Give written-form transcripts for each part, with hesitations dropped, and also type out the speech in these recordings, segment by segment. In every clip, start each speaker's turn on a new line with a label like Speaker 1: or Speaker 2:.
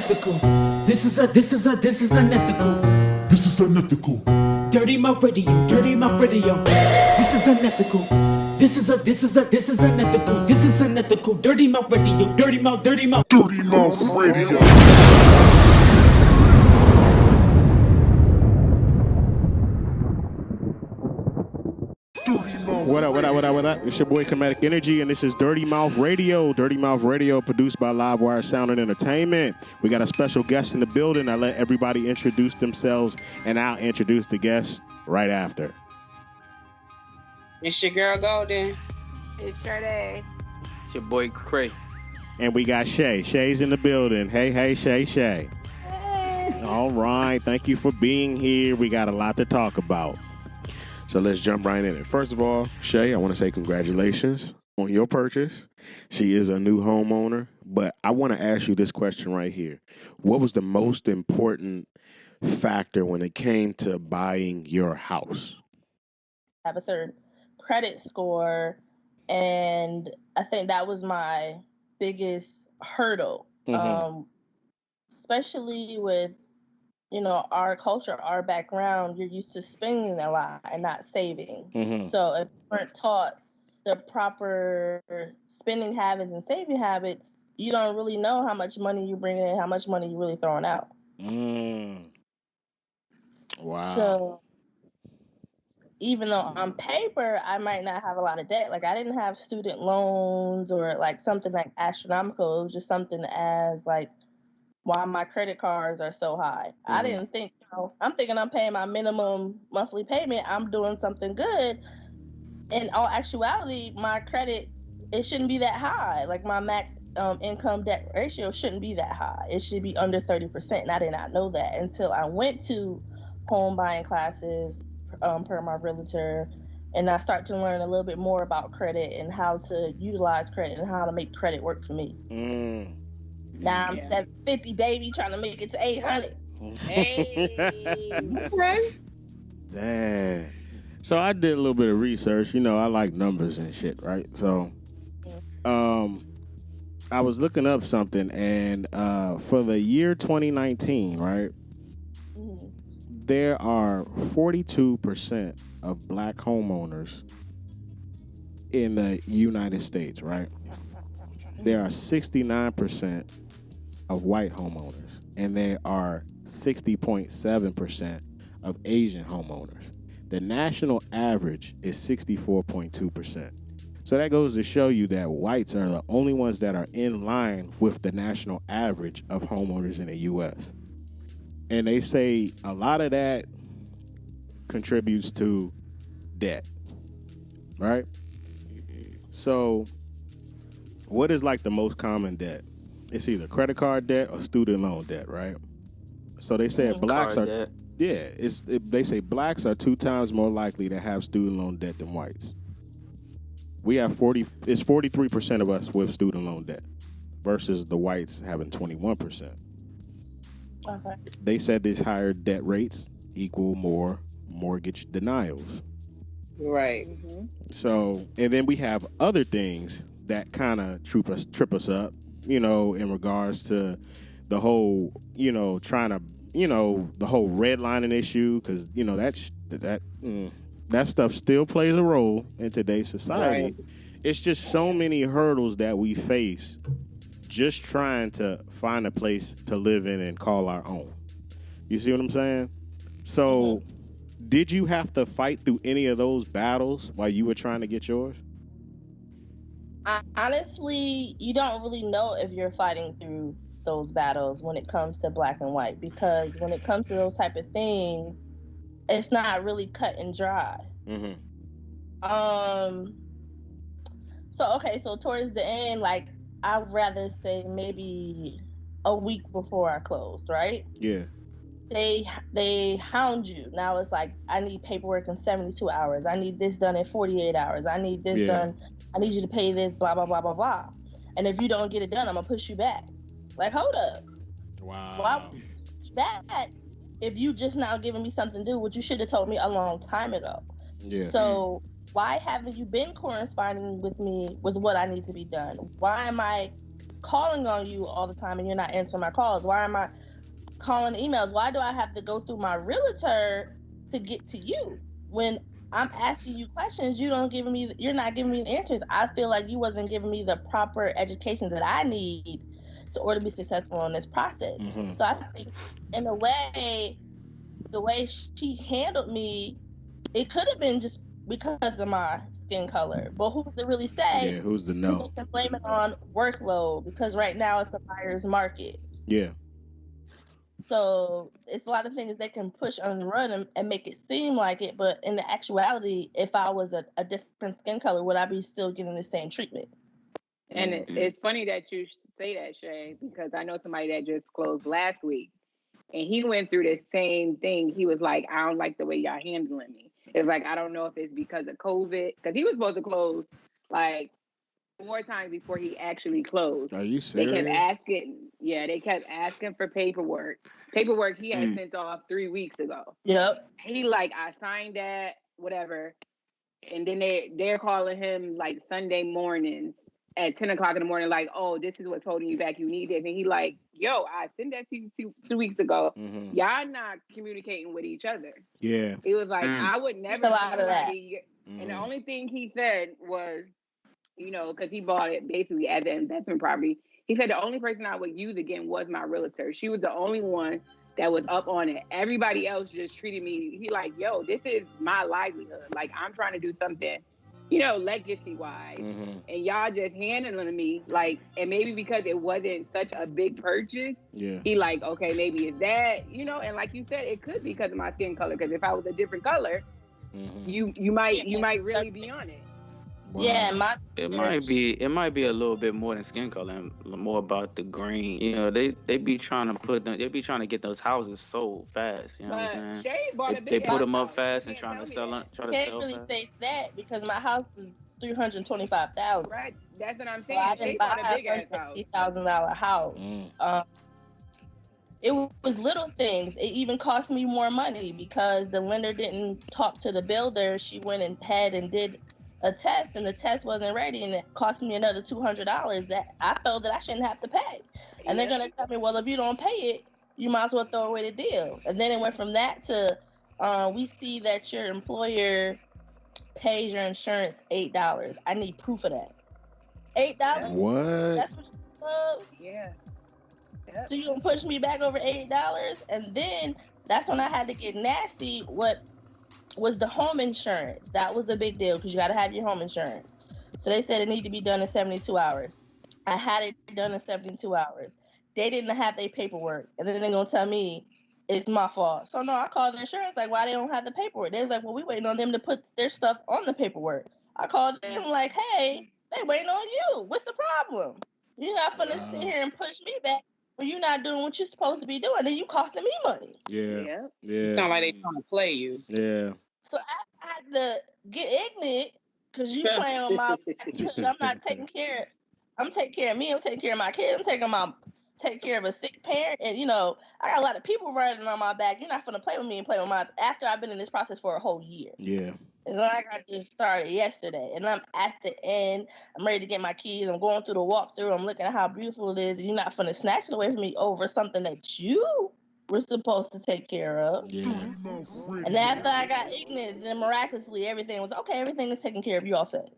Speaker 1: unethical. This is unethical. This is unethical. Dirty mouth radio. This is unethical. This is unethical. This is unethical. Dirty mouth radio. Dirty mouth radio.
Speaker 2: What up? It's your boy Comedic Energy, and this is Dirty Mouth Radio. Dirty Mouth Radio, produced by Livewire Sound and Entertainment. We got a special guest in the building. I let everybody introduce themselves, and I'll introduce the guest right after.
Speaker 3: It's your girl Golden.
Speaker 4: It's Shay.
Speaker 5: It's your boy Cray.
Speaker 2: And we got Shay. Shay's in the building. Hey, Shay.
Speaker 4: Hey.
Speaker 2: All right. Thank you for being here. We got a lot to talk about. So let's jump right in it. First of all, Shay, I want to say congratulations on your purchase. She is a new homeowner, but I want to ask you this question right here. What was the most important factor when it came to buying your house?
Speaker 4: Have a certain credit score, and I think that was my biggest hurdle, especially with our culture, our background. You're used to spending a lot and not saving. So if you weren't taught the proper spending habits and saving habits, you don't really know how much money you bring in, how much money you're really throwing out.
Speaker 2: Wow.
Speaker 4: So even though on paper I might not have a lot of debt, like I didn't have student loans or like something like astronomical. It was just something as like why my credit cards are so high. I didn't think, I'm thinking I'm paying my minimum monthly payment. I'm doing something good. In all actuality, my credit, it shouldn't be that high. Like my max income debt ratio shouldn't be that high. It should be under 30%. And I did not know that until I went to home buying classes per my realtor. And I start to learn a little bit more about credit and how to utilize credit and how to make credit work for me. Now I'm 750, baby, trying to make it to 800.
Speaker 3: Hey.
Speaker 2: Dang. So I did a little bit of research. I like numbers and shit, right? So I was looking up something, and for the year 2019, right, there are 42% of black homeowners in the United States, right? There are 69% of white homeowners, and there are 60.7% of Asian homeowners. The national average is 64.2%. So that goes to show you that whites are the only ones that are in line with the national average of homeowners in the U.S. And they say a lot of that contributes to debt, right? So what is like the most common debt? It's either credit card debt or student loan debt, right? So they say blacks are,
Speaker 5: debt.
Speaker 2: They say blacks are 2 times more likely to have student loan debt than whites. We have 43% of us with student loan debt versus the whites having 21%.
Speaker 4: Okay.
Speaker 2: They said these higher debt rates equal more mortgage denials.
Speaker 3: Right.
Speaker 2: So, and then we have other things that kind of trip us up, in regards to the whole, trying to, the whole redlining issue, because, that stuff still plays a role in today's society.
Speaker 3: Right.
Speaker 2: It's just so many hurdles that we face just trying to find a place to live in and call our own. You see what I'm saying? So, did you have to fight through any of those battles while you were trying to get yours?
Speaker 4: Honestly, you don't really know if you're fighting through those battles when it comes to black and white, because when it comes to those type of things, it's not really cut and dry. So towards the end, like I'd rather say maybe a week before I closed, right?
Speaker 2: Yeah.
Speaker 4: They hound you. Now it's like, I need paperwork in 72 hours. I need this done in 48 hours. I need this done. I need you to pay this, blah, blah, blah, blah, blah. And if you don't get it done, I'm going to push you back. Like, hold up.
Speaker 2: Wow.
Speaker 4: Why would you push back if you just now giving me something to do, which you should have told me a long time ago?
Speaker 2: Yeah.
Speaker 4: So why haven't you been corresponding with me with what I need to be done? Why am I calling on you all the time and you're not answering my calls? Why am I calling emails? Why do I have to go through my realtor to get to you? When I'm asking you questions, you're not giving me the answers. I feel like you wasn't giving me the proper education that I need in order to be successful in this process.
Speaker 2: Mm-hmm.
Speaker 4: So I think in a way, the way she handled me, it could have been just because of my skin color. But who's to really say?
Speaker 2: Yeah, who's to know?
Speaker 4: They can blame it on workload because right now it's a buyer's market.
Speaker 2: Yeah.
Speaker 4: So it's a lot of things they can push and run and make it seem like it. But in the actuality, if I was a different skin color, would I be still getting the same treatment?
Speaker 6: And it's funny that you say that, Shay, because I know somebody that just closed last week. And he went through the same thing. He was like, I don't like the way y'all handling me. It's like, I don't know if it's because of COVID. Because he was supposed to close like 4 times before he actually closed.
Speaker 2: Are you serious?
Speaker 6: They kept asking for paperwork. Paperwork he had sent off 3 weeks ago.
Speaker 4: Yep.
Speaker 6: He like, I signed that, whatever. And then they're calling him like Sunday mornings at 10 o'clock in the morning, like, oh, this is what's holding you back. You need this. And he like, yo, I sent that to you 2 weeks ago.
Speaker 2: Mm-hmm.
Speaker 6: Y'all not communicating with each other.
Speaker 2: Yeah.
Speaker 6: It was like, I would never.
Speaker 4: A lot of that.
Speaker 6: And the only thing he said was, you know, because he bought it basically as an investment property. He said the only person I would use again was my realtor. She was the only one that was up on it. Everybody else just treated me. He like, yo, this is my livelihood. Like, I'm trying to do something, you know, legacy-wise.
Speaker 2: Mm-hmm.
Speaker 6: And y'all just handling me, like, and maybe because it wasn't such a big purchase, he like, okay, maybe it's that, you know, and like you said, it could be because of my skin color, because if I was a different color, you might really be on it.
Speaker 2: Wow.
Speaker 4: Yeah,
Speaker 5: it might be a little bit more than skin color and more about the grain. You know, they be trying to get those houses sold fast. You know what I'm saying?
Speaker 6: Shay bought a big
Speaker 5: They put them up
Speaker 6: house.
Speaker 5: fast and try to sell
Speaker 4: can't really
Speaker 5: fast.
Speaker 4: say that because my house is $325,000.
Speaker 6: Right, that's what I'm
Speaker 4: So
Speaker 6: saying.
Speaker 4: I
Speaker 6: Shay
Speaker 4: didn't
Speaker 6: bought
Speaker 4: buy
Speaker 6: a big ass house.
Speaker 4: $150,000 house. It was little things. It even cost me more money because the lender didn't talk to the builder. She went ahead and did a test, and the test wasn't ready, and it cost me another $200 that I felt that I shouldn't have to pay. And they're gonna tell me, well, if you don't pay it, you might as well throw away the deal. And then it went from that to, we see that your employer pays your insurance $8. I need proof of that. $8.
Speaker 2: What?
Speaker 4: That's what you love.
Speaker 6: Yeah.
Speaker 4: So you gonna push me back over $8, and then that's when I had to get nasty. What was the home insurance? That was a big deal because you got to have your home insurance. So they said it needed to be done in 72 hours. I had it done in 72 hours. They didn't have their paperwork, and then they're gonna tell me it's my fault. So no, I called the insurance like, why they don't have the paperwork? They was like, well, we waiting on them to put their stuff on the paperwork. I called them like, hey, they waiting on you. What's the problem? You're not gonna sit here and push me back. You're not doing what you're supposed to be doing, then you costing me money.
Speaker 2: Yeah.
Speaker 3: Sound like they trying to play you.
Speaker 2: Yeah.
Speaker 4: So I had to get ignorant because you playing on my back. I'm not taking care. I'm taking care of me. I'm taking care of my kids. I'm taking care of a sick parent, and you know I got a lot of people running on my back. You're not gonna play with me and play with mine after I've been in this process for a whole year.
Speaker 2: Yeah.
Speaker 4: And then I got this started yesterday, and I'm at the end. I'm ready to get my keys. I'm going through the walkthrough. I'm looking at how beautiful it is. And you're not finna snatch it away from me over something that you were supposed to take care of.
Speaker 2: Yeah.
Speaker 4: And after I got ignorant, then miraculously everything was okay. Everything is taken care of. You all said.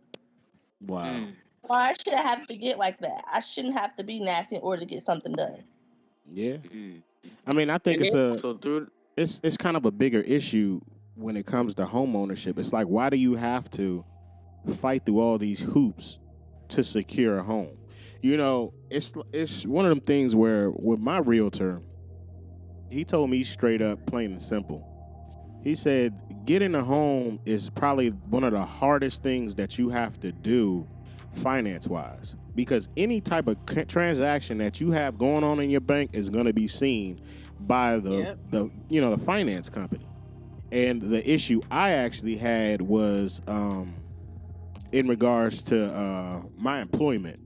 Speaker 2: Wow.
Speaker 4: Why should I have to get like that? I shouldn't have to be nasty in order to get something done.
Speaker 2: Yeah. I mean, I think it's kind of a bigger issue when it comes to home ownership. It's like, why do you have to fight through all these hoops to secure a home? You know, it's one of them things where with my realtor, he told me straight up, plain and simple. He said, getting a home is probably one of the hardest things that you have to do finance-wise, because any type of transaction that you have going on in your bank is going to be seen by the finance company. And the issue I actually had was in regards to my employment.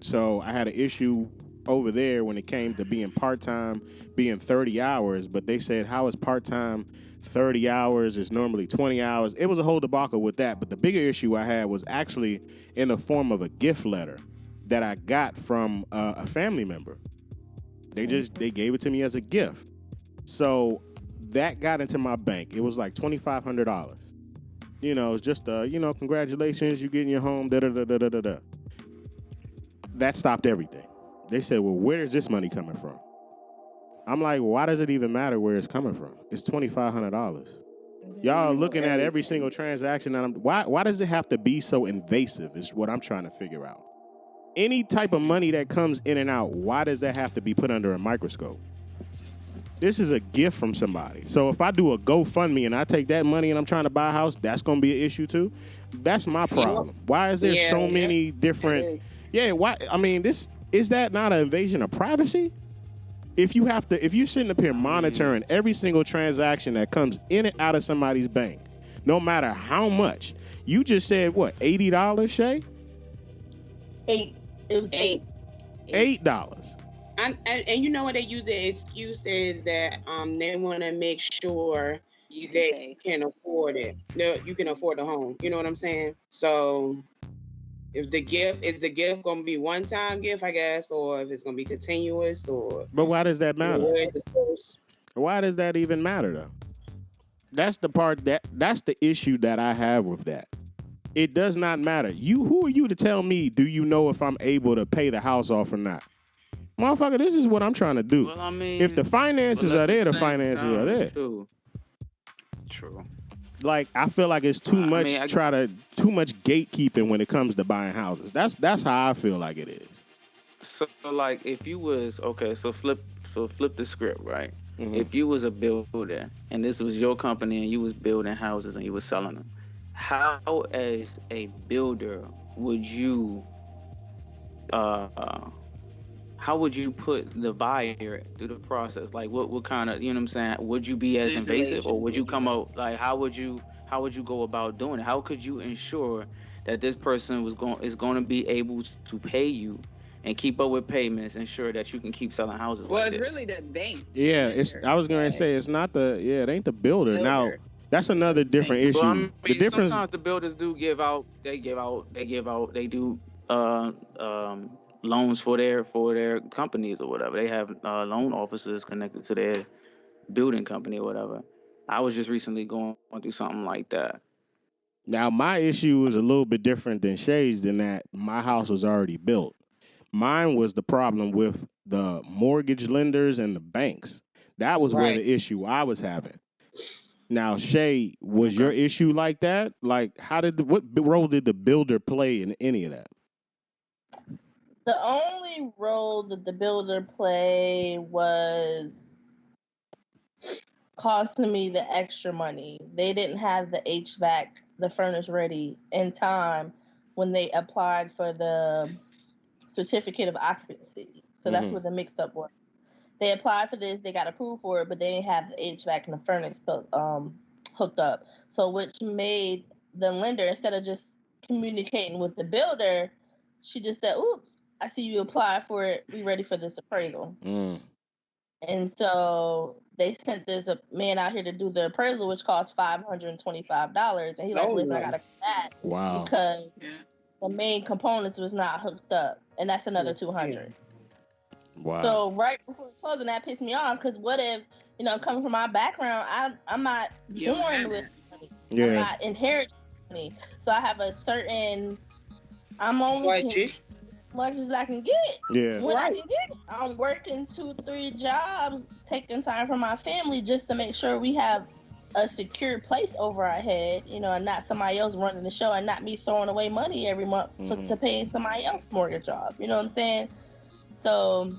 Speaker 2: So I had an issue over there when it came to being part-time, being 30 hours, but they said, how is part-time 30 hours is normally 20 hours. It was a whole debacle with that. But the bigger issue I had was actually in the form of a gift letter that I got from a family member. They gave it to me as a gift. So that got into my bank. It was like $2,500. You know, it's just congratulations, you getting your home. Da da da da da da. That stopped everything. They said, well, where is this money coming from? I'm like, why does it even matter where it's coming from? It's $2,500. Y'all are looking at every single transaction. And why does it have to be so invasive is what I'm trying to figure out. Any type of money that comes in and out, why does that have to be put under a microscope? This is a gift from somebody. So if I do a GoFundMe and I take that money and I'm trying to buy a house, that's going to be an issue too. That's my problem. Why is there so many different... Yeah, why? I mean, is that not an invasion of privacy? If you're sitting up here monitoring every single transaction that comes in and out of somebody's bank, no matter how much, you just said what, $80, Shay?
Speaker 4: $8. It was $8.
Speaker 2: $8.
Speaker 3: And you know what they use the excuse is that they want to make sure you can afford it. No, you can afford the home. You know what I'm saying? So if the gift going to be one-time gift, I guess, or if it's going to be continuous, or.
Speaker 2: But why does that matter? Why does that even matter though? That's the part that's the issue that I have with that. It does not matter. Who are you to tell me? Do you know if I'm able to pay the house off or not? Motherfucker, this is what I'm trying to do. Well, I mean, if the finances are there, the finances are there.
Speaker 5: True.
Speaker 2: Like, I feel like it's too much too much gatekeeping when it comes to buying houses. That's how I feel like it is.
Speaker 5: So like, if you was flip the script, right? Mm-hmm. If you was a builder and this was your company and you was building houses and you was selling them, how as a builder would you how would you put the buyer through the process? Like, what kind of, you know what I'm saying? Would you be as invasive, or would you come out, like, how would you go about doing it? How could you ensure that this person is going to be able to pay you and keep up with payments, ensure that you can keep selling houses?
Speaker 6: Well, it's really the bank.
Speaker 2: Yeah, I was going to say, it's not it ain't the builder. Now, that's another different issue. Well, I mean, the difference.
Speaker 5: Sometimes the builders do they do loans for their companies or whatever. They have loan officers connected to their building company or whatever. I was just recently going through something like that.
Speaker 2: Now, my issue is a little bit different than Shay's, in that my house was already built. Mine was the problem with the mortgage lenders and the banks. That was where the issue I was having. Now, Shay, was your issue like that? Like, what role did the builder play in any of that?
Speaker 4: The only role that the builder played was costing me the extra money. They didn't have the HVAC, the furnace ready in time when they applied for the certificate of occupancy. So that's where the mixed up was. They applied for this, they got approved for it, but they didn't have the HVAC and the furnace hooked up. So which made the lender, instead of just communicating with the builder, she just said, oops, I see you apply for it. We ready for this appraisal. And so they sent this man out here to do the appraisal, which cost $525. And he's like, listen, I got to come back.
Speaker 2: Wow.
Speaker 4: Because the main components was not hooked up. And that's another $200.
Speaker 2: Wow.
Speaker 4: So right before closing, that pissed me off, because what if, coming from my background, I'm not born with money. Yeah. I'm not inheriting money. So I have a certain, I'm only much as I can get.
Speaker 2: Yeah.
Speaker 4: When I can get it. I'm working 2-3 jobs, taking time from my family just to make sure we have a secure place over our head, and not somebody else running the show, and not me throwing away money every month to pay somebody else's mortgage off. You know what I'm saying? So,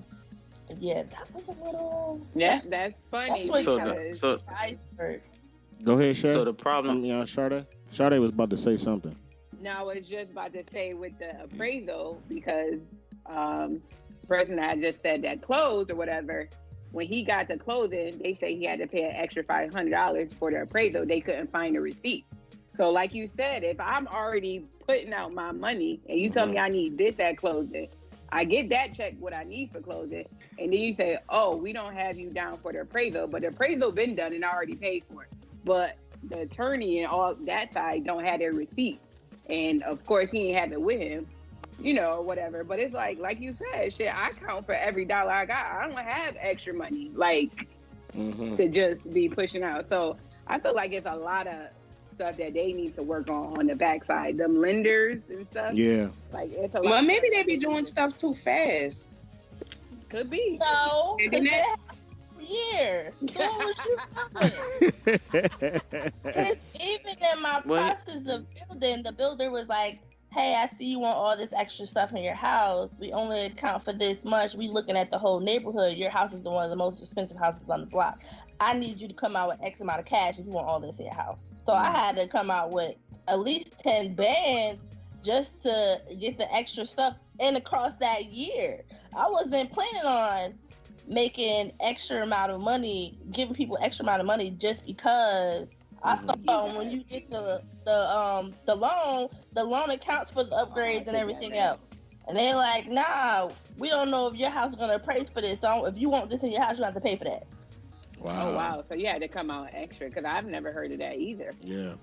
Speaker 4: yeah, that was a little...
Speaker 6: Yeah, that's funny.
Speaker 4: That's
Speaker 2: Go ahead, Shay.
Speaker 5: So the problem...
Speaker 2: Sade was about to say something.
Speaker 6: No, I was just about to say with the appraisal, because the person that I just said that closed or whatever, when he got to closing, they say he had to pay an extra $500 for the appraisal. They couldn't find the receipt. So like you said, if I'm already putting out my money and you tell me I need this at closing, I get that check what I need for closing. And then you say, oh, we don't have you down for the appraisal, but the appraisal been done and I already paid for it. But the attorney and all that side don't have their receipt. And of course he ain't have it with him. you know, whatever. But it's like you said, shit, I count for every dollar I got. I don't have extra money, like, to just be pushing out. So I feel like it's a lot of stuff that they need to work on the backside. Them lenders and stuff.
Speaker 2: Yeah.
Speaker 6: Like, it's a lot.
Speaker 3: Well, maybe they be doing stuff too fast.
Speaker 6: Could be.
Speaker 4: No,
Speaker 3: Isn't it?
Speaker 4: years. Do what you doing. Even in my process of building, the builder was like, hey, I see you want all this extra stuff in your house. We only account for this much. We looking at the whole neighborhood. Your house is one of the most expensive houses on the block. I need you to come out with X amount of cash if you want all this in your house. So I had to come out with at least 10 bands just to get the extra stuff in across that year. I wasn't planning on making extra amount of money, giving people extra amount of money just because I thought when you get the loan accounts for the upgrades and everything else. And they're like, nah, we don't know if your house is gonna appraise for this. So if you want this in your house, you have to pay for that.
Speaker 2: Wow.
Speaker 6: Oh wow! So you had to come out extra because I've never heard of that either.
Speaker 2: Yeah.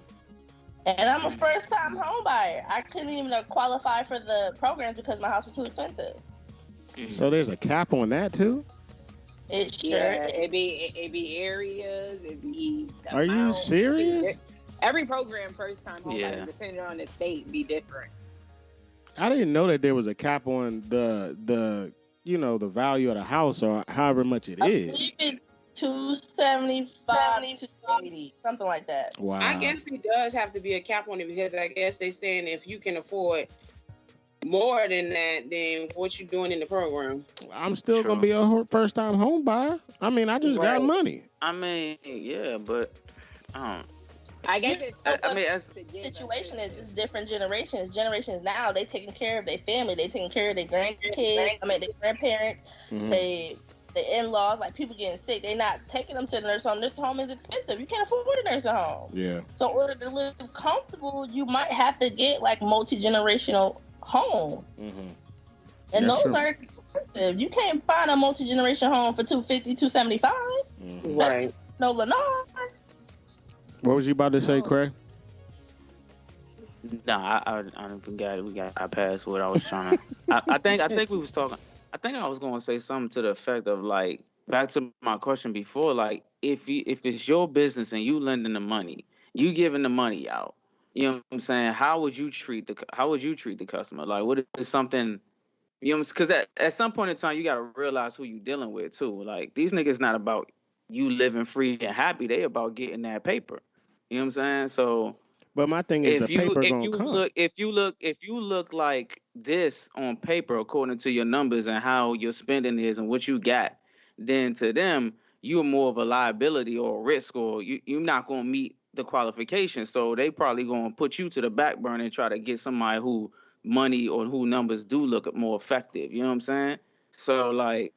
Speaker 4: And I'm a first-time home buyer. I couldn't even qualify for the programs because my house was too expensive.
Speaker 2: So there's a cap on that too?
Speaker 4: It sure.
Speaker 6: Yeah, it be areas. It be.
Speaker 2: Are you serious?
Speaker 6: Every program, first-time home buyer, depending on the state, be different.
Speaker 2: I didn't know that there was a cap on the the value of the house or however much it is.
Speaker 4: I believe it's $275, $280, something like that.
Speaker 2: Wow.
Speaker 3: I guess it does have to be a cap on it because I guess they're saying if you can afford more than that, then what you doing in the program?
Speaker 2: I'm still gonna be a first-time home buyer. I mean, I just got money.
Speaker 5: I mean, yeah, but
Speaker 6: I guess
Speaker 4: the situation is it's different generations. Generations now, they taking care of their family, they taking care of their grandkids. I mean, their grandparents. The in-laws, like people getting sick, they're not taking them to the nursing home. Nursing home is expensive. You can't afford a nursing home.
Speaker 2: Yeah.
Speaker 4: So in order to live comfortable, you might have to get like multi-generational home. And those are expensive. You can't find a multi-generational home for $250, $275.
Speaker 3: Right.
Speaker 4: No, Lennar.
Speaker 2: What was you about to say, Craig?
Speaker 5: Nah, I don't forget it. We got past what I was trying to. I think we was talking. I think I was going to say something to the effect of like back to my question before, like if it's your business and you lending the money, you giving the money out. You know what I'm saying? How would you treat the customer? Like, what is something? You know, because at some point in time, you got to realize who you dealing with too. Like these niggas not about you living free and happy. They about getting that paper. You know what I'm saying? So.
Speaker 2: But my thing is the paper gonna come.
Speaker 5: If you look like this on paper according to your numbers and how your spending is and what you got, then to them you're more of a liability or a risk, or you're not gonna meet the qualifications. So they probably gonna put you to the back burner and try to get somebody who money or who numbers do look more effective. You know what I'm saying? So like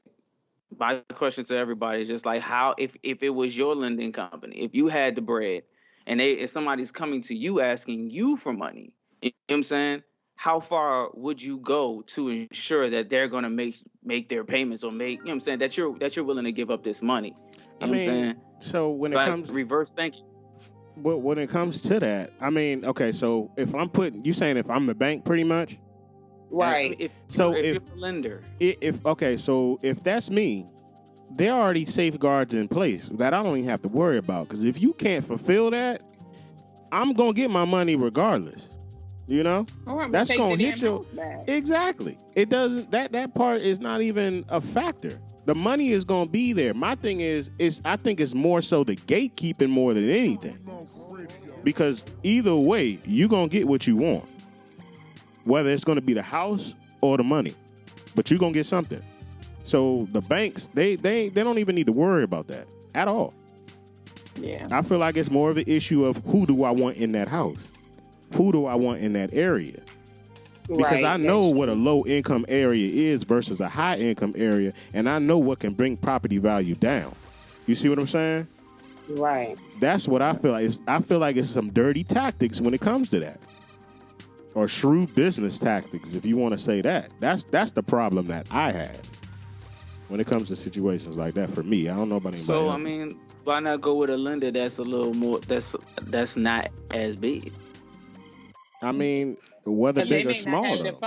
Speaker 5: my question to everybody is just like how if it was your lending company, if you had the bread. And if somebody's coming to you asking you for money, you know what I'm saying? How far would you go to ensure that they're gonna make their payments or make, you know what I'm saying, that you're willing to give up this money? You know what I'm saying?
Speaker 2: So when it comes
Speaker 5: reverse thinking.
Speaker 2: But when it comes to that, I mean, okay, so if I'm the bank pretty much?
Speaker 3: Right.
Speaker 5: If you're a lender.
Speaker 2: If that's me, there are already safeguards in place that I don't even have to worry about. Because if you can't fulfill that, I'm going to get my money regardless. You know? That's going to hit you. Exactly. It doesn't, that part is not even a factor. The money is going to be there. My thing is I think it's more so the gatekeeping more than anything. Because either way, you're going to get what you want. Whether it's going to be the house or the money. But you're going to get something. So the banks, they don't even need to worry about that at all.
Speaker 6: Yeah.
Speaker 2: I feel like it's more of an issue of who do I want in that house? Who do I want in that area? Because I know what a low income area is versus a high income area, and I know what can bring property value down. You see what I'm saying?
Speaker 3: Right.
Speaker 2: That's what I feel like. I feel like it's some dirty tactics when it comes to that. Or shrewd business tactics, if you want to say that. That's the problem that I have. When it comes to situations like that, for me, I don't know about anybody else.
Speaker 5: I mean, why not go with a lender that's a little more that's not as big?
Speaker 2: I mean, whether big or small,
Speaker 6: though.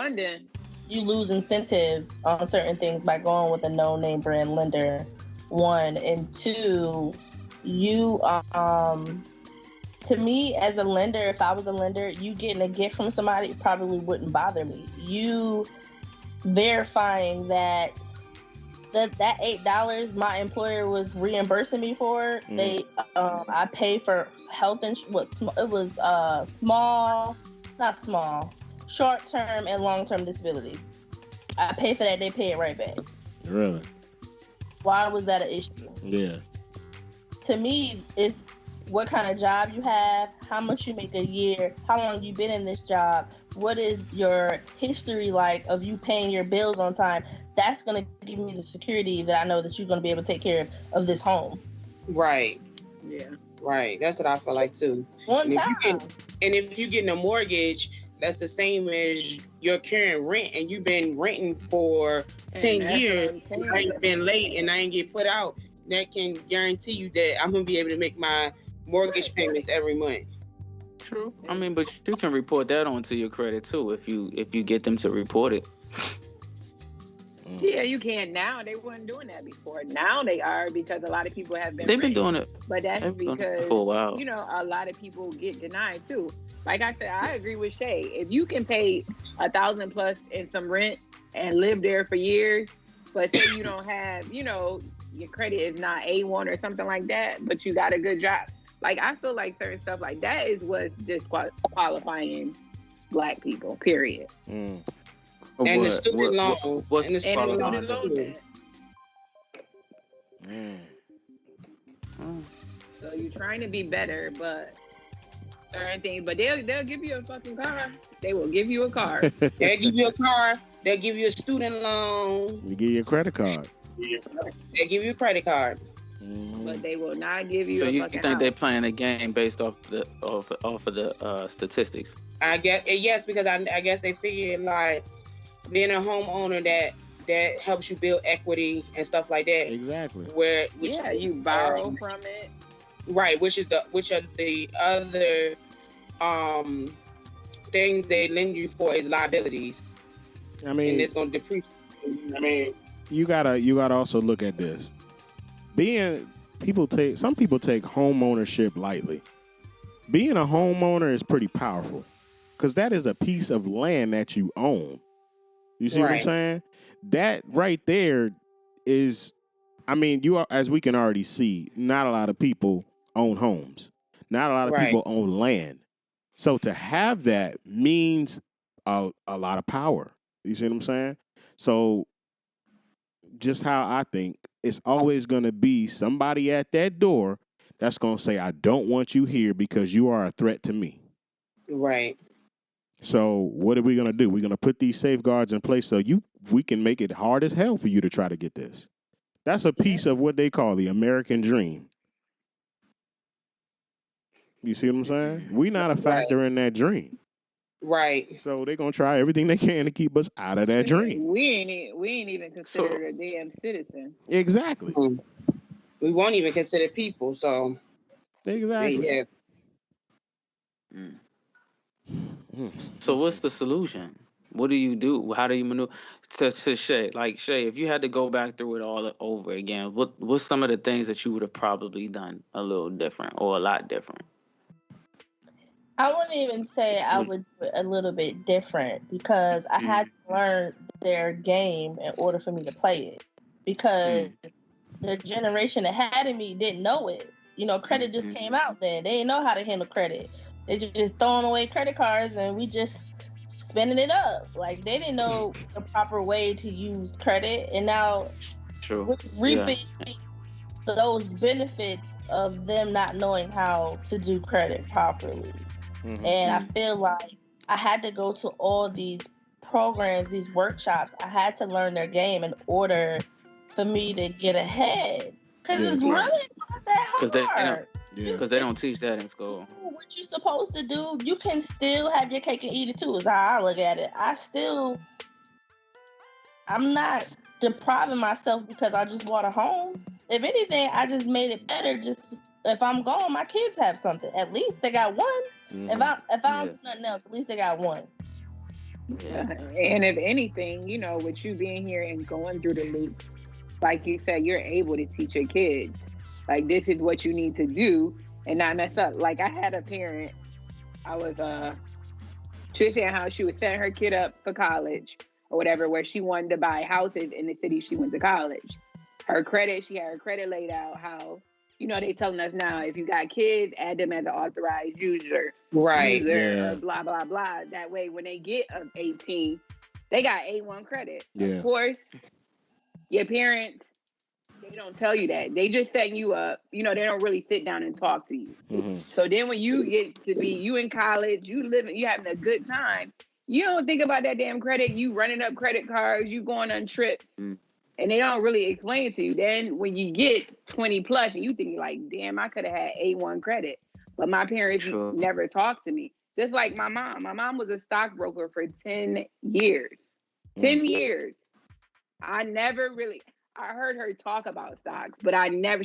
Speaker 4: you lose incentives on certain things by going with a no-name brand lender. One, and two, you to me as a lender, if I was a lender, you getting a gift from somebody probably wouldn't bother me. You verifying that $8 my employer was reimbursing me for, I pay for health insurance. It was short-term and long-term disability. I pay for that, they pay it right back.
Speaker 2: Really?
Speaker 4: Why was that an issue?
Speaker 2: Yeah.
Speaker 4: To me, it's what kind of job you have, how much you make a year, how long you been in this job, what is your history like of you paying your bills on time. That's going to give me the security that I know that you're going to be able to take care of this home.
Speaker 3: Right.
Speaker 6: Yeah.
Speaker 3: Right. That's what I feel like too.
Speaker 4: And
Speaker 3: if you're getting a mortgage, that's the same as your current rent, and you've been renting for 10 years, I ain't been late and I ain't get put out. That can guarantee you that I'm going to be able to make my mortgage payments every month.
Speaker 5: True. I mean, but you can report that onto your credit too if you get them to report it.
Speaker 6: Yeah, you can now. They weren't doing that before. Now they are, because a lot of people have been.
Speaker 5: They've been doing it,
Speaker 6: but that's because
Speaker 5: for a while.
Speaker 6: A lot of people get denied too. Like I said, I agree with Shay. If you can pay $1,000 plus in some rent and live there for years, but say you don't have, your credit is not A1 or something like that, but you got a good job. Like, I feel like certain stuff like that is what's disqualifying Black people, period.
Speaker 3: And the student loan.
Speaker 5: What's
Speaker 3: and the student
Speaker 6: loan.
Speaker 3: loan.
Speaker 6: So you're trying to be better, but certain things, but they'll give you a fucking car. They will give you a car.
Speaker 3: They'll give you a car. They'll give you a student loan.
Speaker 2: You give you a credit card.
Speaker 3: They'll give you a credit card.
Speaker 6: But they will not give you.
Speaker 5: So you
Speaker 6: think
Speaker 5: they're playing a game based off of the statistics?
Speaker 3: I guess yes, because I guess they figured like being a homeowner that helps you build equity and stuff like that.
Speaker 2: Exactly.
Speaker 6: You borrow from it.
Speaker 3: Right, which are the other things they lend you for is liabilities.
Speaker 2: I mean,
Speaker 3: and it's gonna depreciate. I mean,
Speaker 2: you gotta also look at this. Some people take home ownership lightly. Being a homeowner is pretty powerful, because that is a piece of land that you own. You see what I'm saying? That right there is, I mean, as we can already see, not a lot of people own homes. Not a lot of people own land. So to have that means a lot of power. You see what I'm saying? So just how I think, it's always going to be somebody at that door that's going to say, I don't want you here because you are a threat to me.
Speaker 3: Right.
Speaker 2: So what are we going to do? We're going to put these safeguards in place so we can make it hard as hell for you to try to get this. That's a piece of what they call the American dream. You see what I'm saying? We're not a factor in that dream.
Speaker 3: Right.
Speaker 2: So they're going to try everything they can to keep us out of that dream.
Speaker 6: We ain't even considered a damn citizen.
Speaker 2: Exactly.
Speaker 3: We won't even consider people, so.
Speaker 2: Exactly.
Speaker 5: So what's the solution? What do you do? How do you maneuver? To Shay, Shay, if you had to go back through it all over again, what's some of the things that you would have probably done a little different or a lot different?
Speaker 4: I wouldn't even say I would do it a little bit different, because I had to learn their game in order for me to play it, because the generation ahead of me didn't know it. Credit just came out then. They didn't know how to handle credit. They just throwing away credit cards and we just spending it up. Like, they didn't know the proper way to use credit, and now we're reaping those benefits of them not knowing how to do credit properly. And I feel like I had to go to all these programs, these workshops. I had to learn their game in order for me to get ahead. Because it's really not that hard.
Speaker 5: Because they don't teach that in school.
Speaker 4: What you're supposed to do, you can still have your cake and eat it too, is how I look at it. I'm not depriving myself because I just bought a home. If anything, I just made it better. Just if I'm gone, my kids have something. At least they got one. If I don't do nothing else, at least they got one.
Speaker 5: Yeah.
Speaker 6: And if anything, you know, with you being here and going through the loops, like you said, you're able to teach your kids, like, this is what you need to do and not mess up. Like, I had a parent, I was, she was saying how she was setting her kid up for college or whatever, where she wanted to buy houses in the city she went to college. Her credit, she had her credit laid out how, you know, they telling us now, if you got kids, add them as an authorized user,
Speaker 3: Right.
Speaker 6: or blah, blah, blah. That way, when they get 18, they got A1 credit.
Speaker 2: Yeah.
Speaker 6: Of course, your parents, they don't tell you that. They just setting you up. You know, they don't really sit down and talk to you.
Speaker 2: Mm-hmm.
Speaker 6: So then when you get to be, you in college, you living, you having a good time, you don't think about that damn credit. You running up credit cards, you going on trips, and they don't really explain it to you. Then when you get 20 plus and you think like, damn, I could have had A1 credit. But my parents never talked to me. Just like my mom. My mom was a stockbroker for 10 years. 10 years. I heard her talk about stocks, but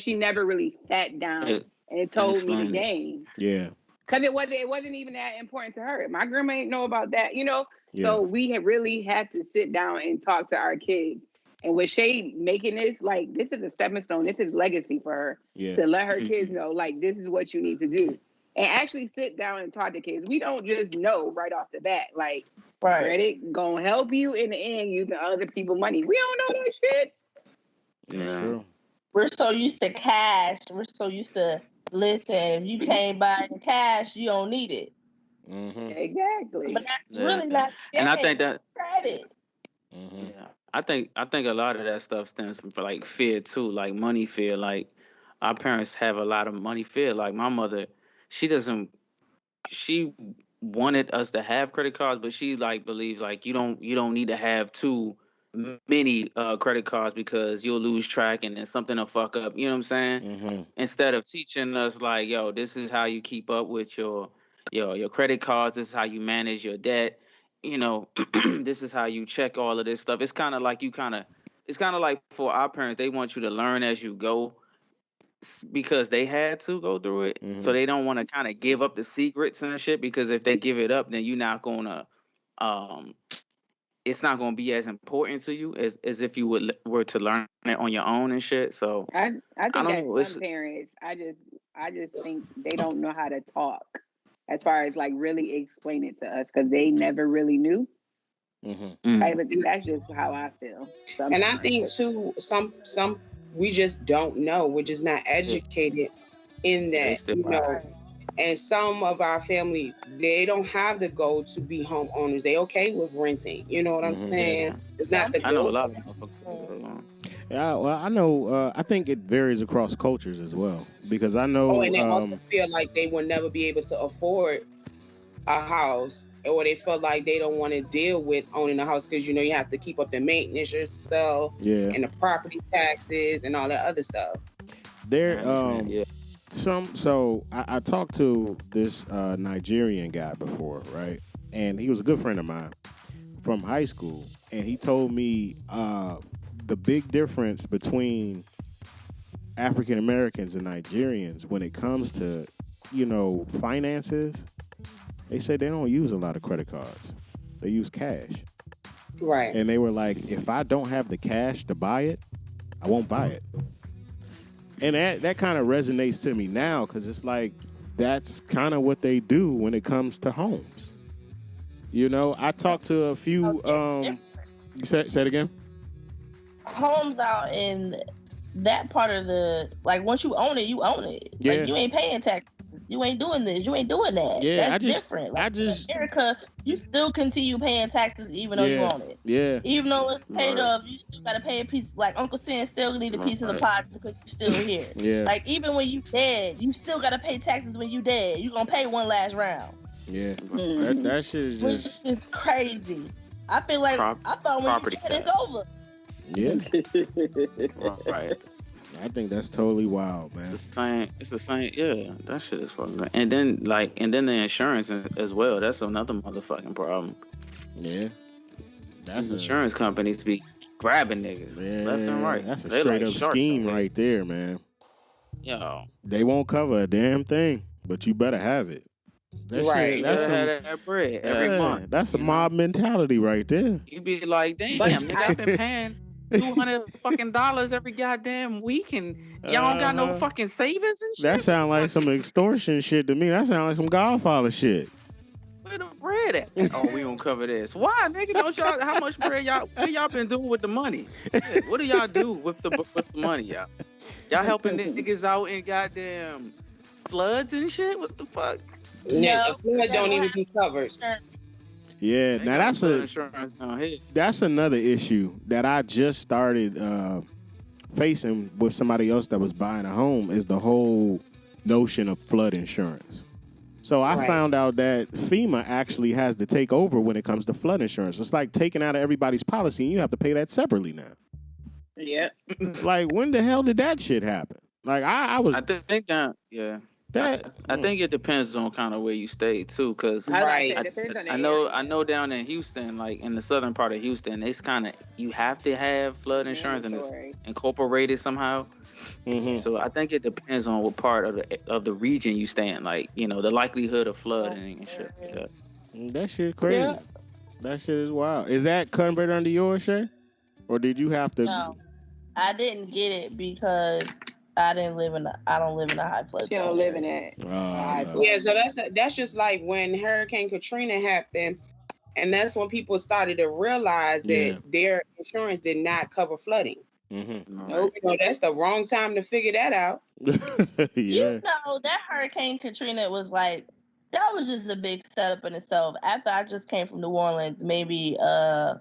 Speaker 6: she never really sat down and told me the game.
Speaker 2: Yeah.
Speaker 6: Because it wasn't even that important to her. My grandma ain't know about that, you know? Yeah. So we really have to sit down and talk to our kids. And with Shay making this, like, this is a stepping stone. This is legacy for her. Yeah. To let her kids know, like, this is what you need to do. And actually sit down and talk to kids. We don't just know right off the bat, like, credit gonna help you in the end using other people's money. We don't know that shit.
Speaker 2: That's true.
Speaker 4: We're so used to cash. We're so used to, listen, if you can't buy it in cash, you don't need it.
Speaker 2: Mm-hmm.
Speaker 6: Exactly.
Speaker 4: But that's really not
Speaker 5: and I think that
Speaker 4: credit.
Speaker 5: Mm-hmm. Yeah. I think a lot of that stuff stems from like fear too, like money fear. Like our parents have a lot of money fear. Like my mother, she wanted us to have credit cards, but she like believes like you don't need to have too many credit cards because you'll lose track and then something will fuck up. You know what I'm saying?
Speaker 2: Mm-hmm.
Speaker 5: Instead of teaching us like, yo, this is how you keep up with your credit cards. This is how you manage your debt. You know, this is how you check all of this stuff. It's kind of like it's kind of like for our parents, they want you to learn as you go because they had to go through it. Mm-hmm. So they don't want to kind of give up the secrets and shit because if they give it up, then you're not going to, it's not going to be as important to you as if you were to learn it on your own and shit. So
Speaker 6: I think that some parents, I just think they don't know how to talk as far as like really explain it to us because they never really knew. Mm-hmm. That's just how I feel. Sometimes.
Speaker 3: And I think too, some we just don't know. We're just not educated in that, you know. And some of our family, they don't have the goal to be homeowners. They okay with renting. You know what I'm saying? It's not the goal.
Speaker 5: I know a lot of
Speaker 2: Yeah, well, I know. I think it varies across cultures as well because I know.
Speaker 3: Oh, and they also feel like they will never be able to afford a house, or they feel like they don't want to deal with owning a house because you know you have to keep up the maintenance yourself, and the property taxes and all that other stuff.
Speaker 2: So I talked to this Nigerian guy before, right? And he was a good friend of mine from high school, and he told me the big difference between African Americans and Nigerians when it comes to, you know, finances. They say they don't use a lot of credit cards. They use cash.
Speaker 3: Right.
Speaker 2: And they were like, if I don't have the cash to buy it, I won't buy it. And that kind of resonates to me now because it's like that's kind of what they do when it comes to homes. You know, I talked to a few. You say it again.
Speaker 4: Homes out in that part of the once you own it, you own it.
Speaker 2: Yeah.
Speaker 4: Like you ain't paying tax. You ain't doing this. You ain't doing that.
Speaker 2: Yeah,
Speaker 4: that's different. Like, in America, you still continue paying taxes even though you own it.
Speaker 2: Yeah.
Speaker 4: Even though it's paid off, you still gotta pay a piece. Like Uncle Sin still need a piece of the pot because you're still here.
Speaker 2: Yeah.
Speaker 4: Like even when you dead, you still gotta pay taxes when you dead. You gonna pay one last round.
Speaker 2: Yeah. That shit is just
Speaker 4: it's crazy. I feel like I thought when you dead, it's over.
Speaker 2: Yeah.
Speaker 5: Right.
Speaker 2: I think that's totally wild, man.
Speaker 5: It's the same. Yeah, that shit is fucking. And then the insurance as well. That's another motherfucking problem.
Speaker 2: Yeah,
Speaker 5: that's insurance companies be grabbing niggas left and right.
Speaker 2: That's a straight up scheme right there, man.
Speaker 5: Yo,
Speaker 2: they won't cover a damn thing, but you better have it. That
Speaker 3: Right.
Speaker 2: shit, that's
Speaker 5: had
Speaker 2: some,
Speaker 5: that bread every month.
Speaker 2: that's a mob mentality right there.
Speaker 5: You be like, damn,
Speaker 6: But
Speaker 5: nigga, I've been paying $200 every goddamn week, and y'all don't got no fucking savings and shit.
Speaker 2: That sound like some extortion shit to me. That sound like some Godfather shit.
Speaker 5: Where the bread at? Oh, we gonna cover this. Why, nigga? Don't y'all? How much bread what y'all been doing with the money? Shit, what do y'all do with the money, y'all? Y'all helping niggas out in goddamn floods and shit? What the fuck?
Speaker 3: Yeah, the flood don't even be covered.
Speaker 2: Yeah,
Speaker 5: They
Speaker 2: now
Speaker 5: got
Speaker 2: that's
Speaker 5: flood insurance down here.
Speaker 2: that's another issue that I just started facing with somebody else that was buying a home is the whole notion of flood insurance. So I found out that FEMA actually has to take over when it comes to flood insurance. It's like taking out of everybody's policy and you have to pay that separately now.
Speaker 6: Yep.
Speaker 2: Like, when the hell did that shit happen? Like, I
Speaker 5: think that, yeah. I think it depends on kind of where you stay too, because I know down in Houston, like in the southern part of Houston, it's kind of you have to have flood insurance and it's incorporated somehow. Mm-hmm. So I think it depends on what part of the region you stay in, like the likelihood of flooding and shit. Yeah.
Speaker 2: That shit crazy. Yeah. That shit is wild. Is that converted under yours, Shay? Or did you have to?
Speaker 4: No, I didn't get it because I don't live in a high flood zone.
Speaker 6: She don't live in that.
Speaker 3: Yeah, so that's just like when Hurricane Katrina happened, and that's when people started to realize that their insurance did not cover flooding.
Speaker 2: Mm-hmm.
Speaker 3: Nope. That's the wrong time to figure that out.
Speaker 4: You know, that Hurricane Katrina was like, that was just a big setup in itself. After I just came from New Orleans maybe a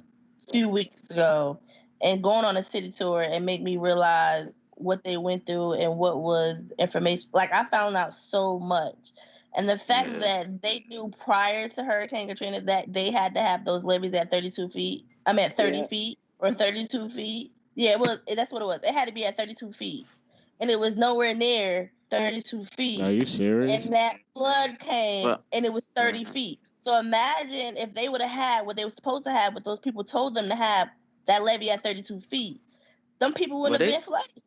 Speaker 4: few weeks ago and going on a city tour, and made me realize what they went through and what was information. Like, I found out so much. And the fact that they knew prior to Hurricane Katrina that they had to have those levees at 32 feet. I mean, at 30 feet or 32 feet. Yeah, that's what it was. It had to be at 32 feet. And it was nowhere near 32 feet.
Speaker 2: Are you serious?
Speaker 4: And that flood came and it was 30 feet. So imagine if they would have had what they were supposed to have, what those people told them to have, that levee at 32 feet. Them people wouldn't have been flooded.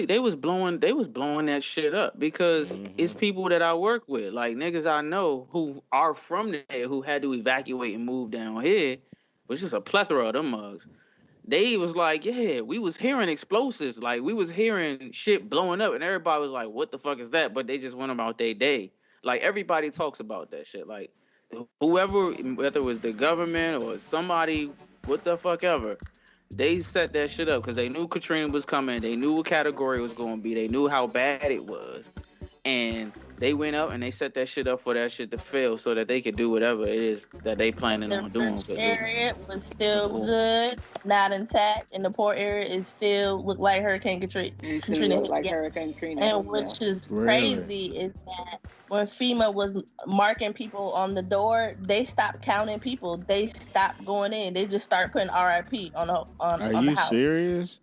Speaker 5: They was blowing that shit up because it's people that I work with, like niggas I know who are from there who had to evacuate and move down here, which is a plethora of them mugs. They was like, yeah, we was hearing explosives, like we was hearing shit blowing up, and everybody was like, what the fuck is that? But they just went about their day. Like, everybody talks about that shit. Like, whoever, whether it was the government or somebody, what the fuck ever, they set that shit up because they knew Katrina was coming. They knew what category it was going to be. They knew how bad it was. And they went up and they set that shit up for that shit to fail so that they could do whatever it is that they planning on doing.
Speaker 4: The area was still good, not intact, and the poor area is still look like Hurricane Katrina.
Speaker 6: Like Hurricane Katrina.
Speaker 4: And which is crazy is that when FEMA was marking people on the door, they stopped counting people. They stopped going in. They just start putting RIP on the house.
Speaker 2: Are you serious?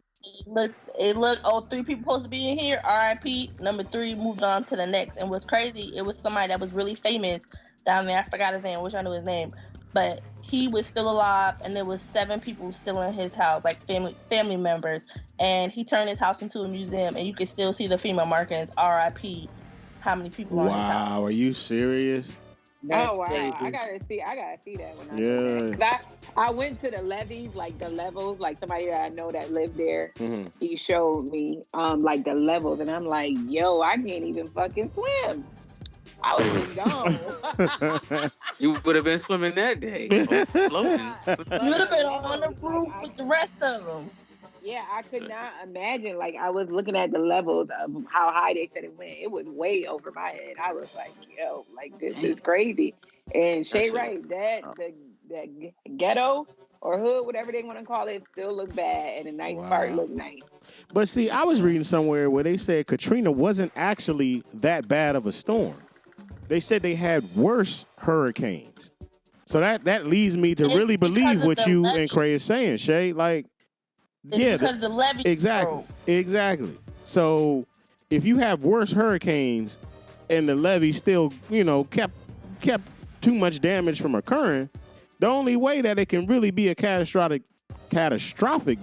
Speaker 4: It looked, 3 people supposed to be in here, RIP, number 3 moved on to the next. And what's crazy, it was somebody that was really famous down there. I forgot his name, I wish I knew his name. But he was still alive, and there was 7 people still in his house, like family members. And he turned his house into a museum, and you can still see the FEMA markings, RIP, how many people on his house.
Speaker 2: Wow, are you serious?
Speaker 6: That's crazy. I gotta see that when I go back. I went to the levees, like the levels, like somebody that I know that lived there. Mm-hmm. He showed me like the levels, and I'm like, yo, I can't even fucking swim. I was gone.
Speaker 5: You would have been swimming that day. Floating.
Speaker 4: You would have been on the roof with the rest of them.
Speaker 6: Yeah, I could not imagine. Like, I was looking at the levels of how high they said it went. It was way over my head. I was like, yo, like, this is crazy. And Shay right, that ghetto or hood, whatever they want to call it, still look bad, and the nice part look nice.
Speaker 2: But see, I was reading somewhere where they said Katrina wasn't actually that bad of a storm. They said they had worse hurricanes. So that leads me to really believe what you and Cray is saying, Shay. Like,
Speaker 4: because the levee
Speaker 2: exactly. So if you have worse hurricanes and the levee still, kept too much damage from occurring, the only way that it can really be a catastrophic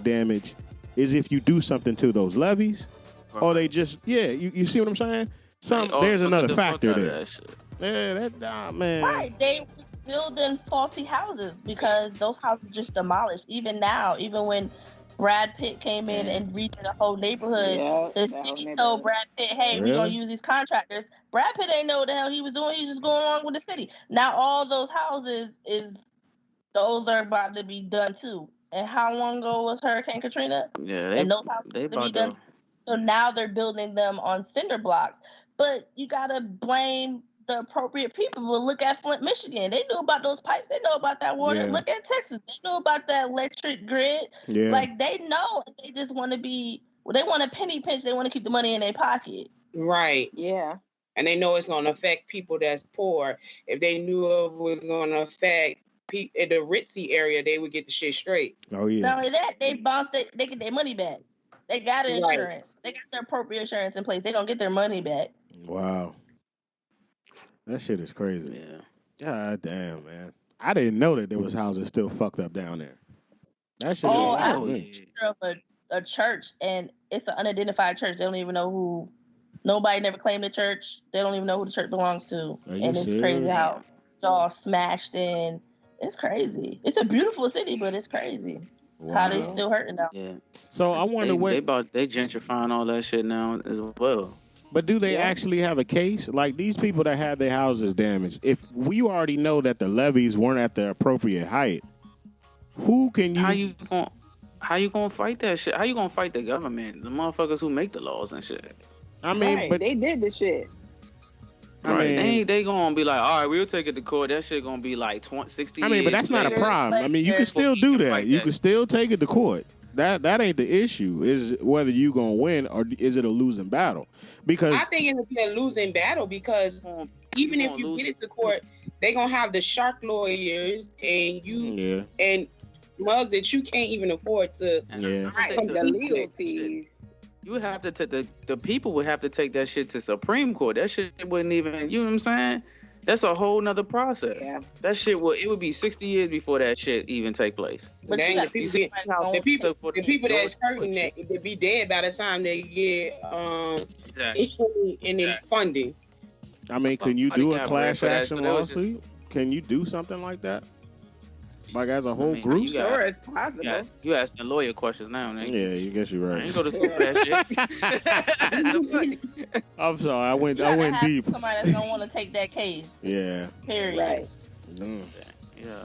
Speaker 2: damage is if you do something to those levees, or they just you see what I'm saying? There's another factor there. Man.
Speaker 4: Right, they were building faulty houses because those houses just demolished. Even now, even when Brad Pitt came in and redid the whole neighborhood, the city told Brad Pitt, "Hey, we're gonna use these contractors." Brad Pitt ain't know what the hell he was doing. He's just going along with the city. Now all those houses those are about to be done too. And how long ago was Hurricane Katrina?
Speaker 5: Yeah,
Speaker 4: And those houses
Speaker 5: they
Speaker 4: to be done. So now they're building them on cinder blocks. But you gotta blame the appropriate people. Well, look at Flint, Michigan. They knew about those pipes. They know about that water.
Speaker 2: Yeah.
Speaker 4: Look at Texas. They know about that electric grid.
Speaker 2: Yeah.
Speaker 4: Like they know. They just want to be. Well, they want a penny pinch. They want to keep the money in their pocket.
Speaker 3: Right.
Speaker 6: Yeah.
Speaker 3: And they know it's going to affect people that's poor. If they knew it was going to affect the ritzy area, they would get the shit straight.
Speaker 2: Oh yeah.
Speaker 4: Not only that, they bounced it. They get their money back. They got insurance. Right. They got their appropriate insurance in place. They gonna get their money back.
Speaker 2: Wow. That shit is crazy.
Speaker 5: Yeah.
Speaker 2: God damn, man. I didn't know that there was houses still fucked up down there. That shit
Speaker 4: is of a church, and it's an unidentified church. They don't even know who. Nobody never claimed the church. They don't even know who the church belongs to. And it's crazy how it's all smashed in. It's crazy. It's a beautiful city, but it's crazy. Wow. How they still hurting now.
Speaker 5: Yeah.
Speaker 2: So I wonder
Speaker 5: they gentrifying all that shit now as well.
Speaker 2: But do they actually have a case? Like these people that had their houses damaged, if we already know that the levees weren't at the appropriate height, who can you...
Speaker 5: How you gonna fight that shit? How you gonna fight the government? The motherfuckers who make the laws and shit.
Speaker 2: I mean,
Speaker 6: but they did the shit.
Speaker 5: Right, they gonna be like, all right, we'll take it to court. That shit gonna be like 60
Speaker 2: I mean, but that's not a problem. I mean, you can still do that. You can still take it to court. That ain't the issue. Is whether you gonna win or is it a losing battle? Because
Speaker 3: I think it's a losing battle because even if you get it to court, they gonna have the shark lawyers and and mugs that you can't even afford to.
Speaker 6: The legal fees.
Speaker 5: You would have to take the people would have to take that shit to Supreme Court. That shit wouldn't even, you know what I'm saying? That's a whole nother process. Yeah. That shit it would be 60 years before that shit even take place.
Speaker 3: But the people that's hurting that be dead by the time they get in funding.
Speaker 2: I mean, can you do a class action lawsuit? Can you do something like that? Like as a whole group?
Speaker 6: Sure, it's possible.
Speaker 5: You asking lawyer questions now, nigga.
Speaker 2: Yeah, you guess you're right.
Speaker 5: I ain't go to school for that
Speaker 2: shit. I'm sorry, I went deep.
Speaker 4: Somebody that don't want to take that case.
Speaker 2: Yeah.
Speaker 4: Period.
Speaker 6: Right.
Speaker 5: Yeah.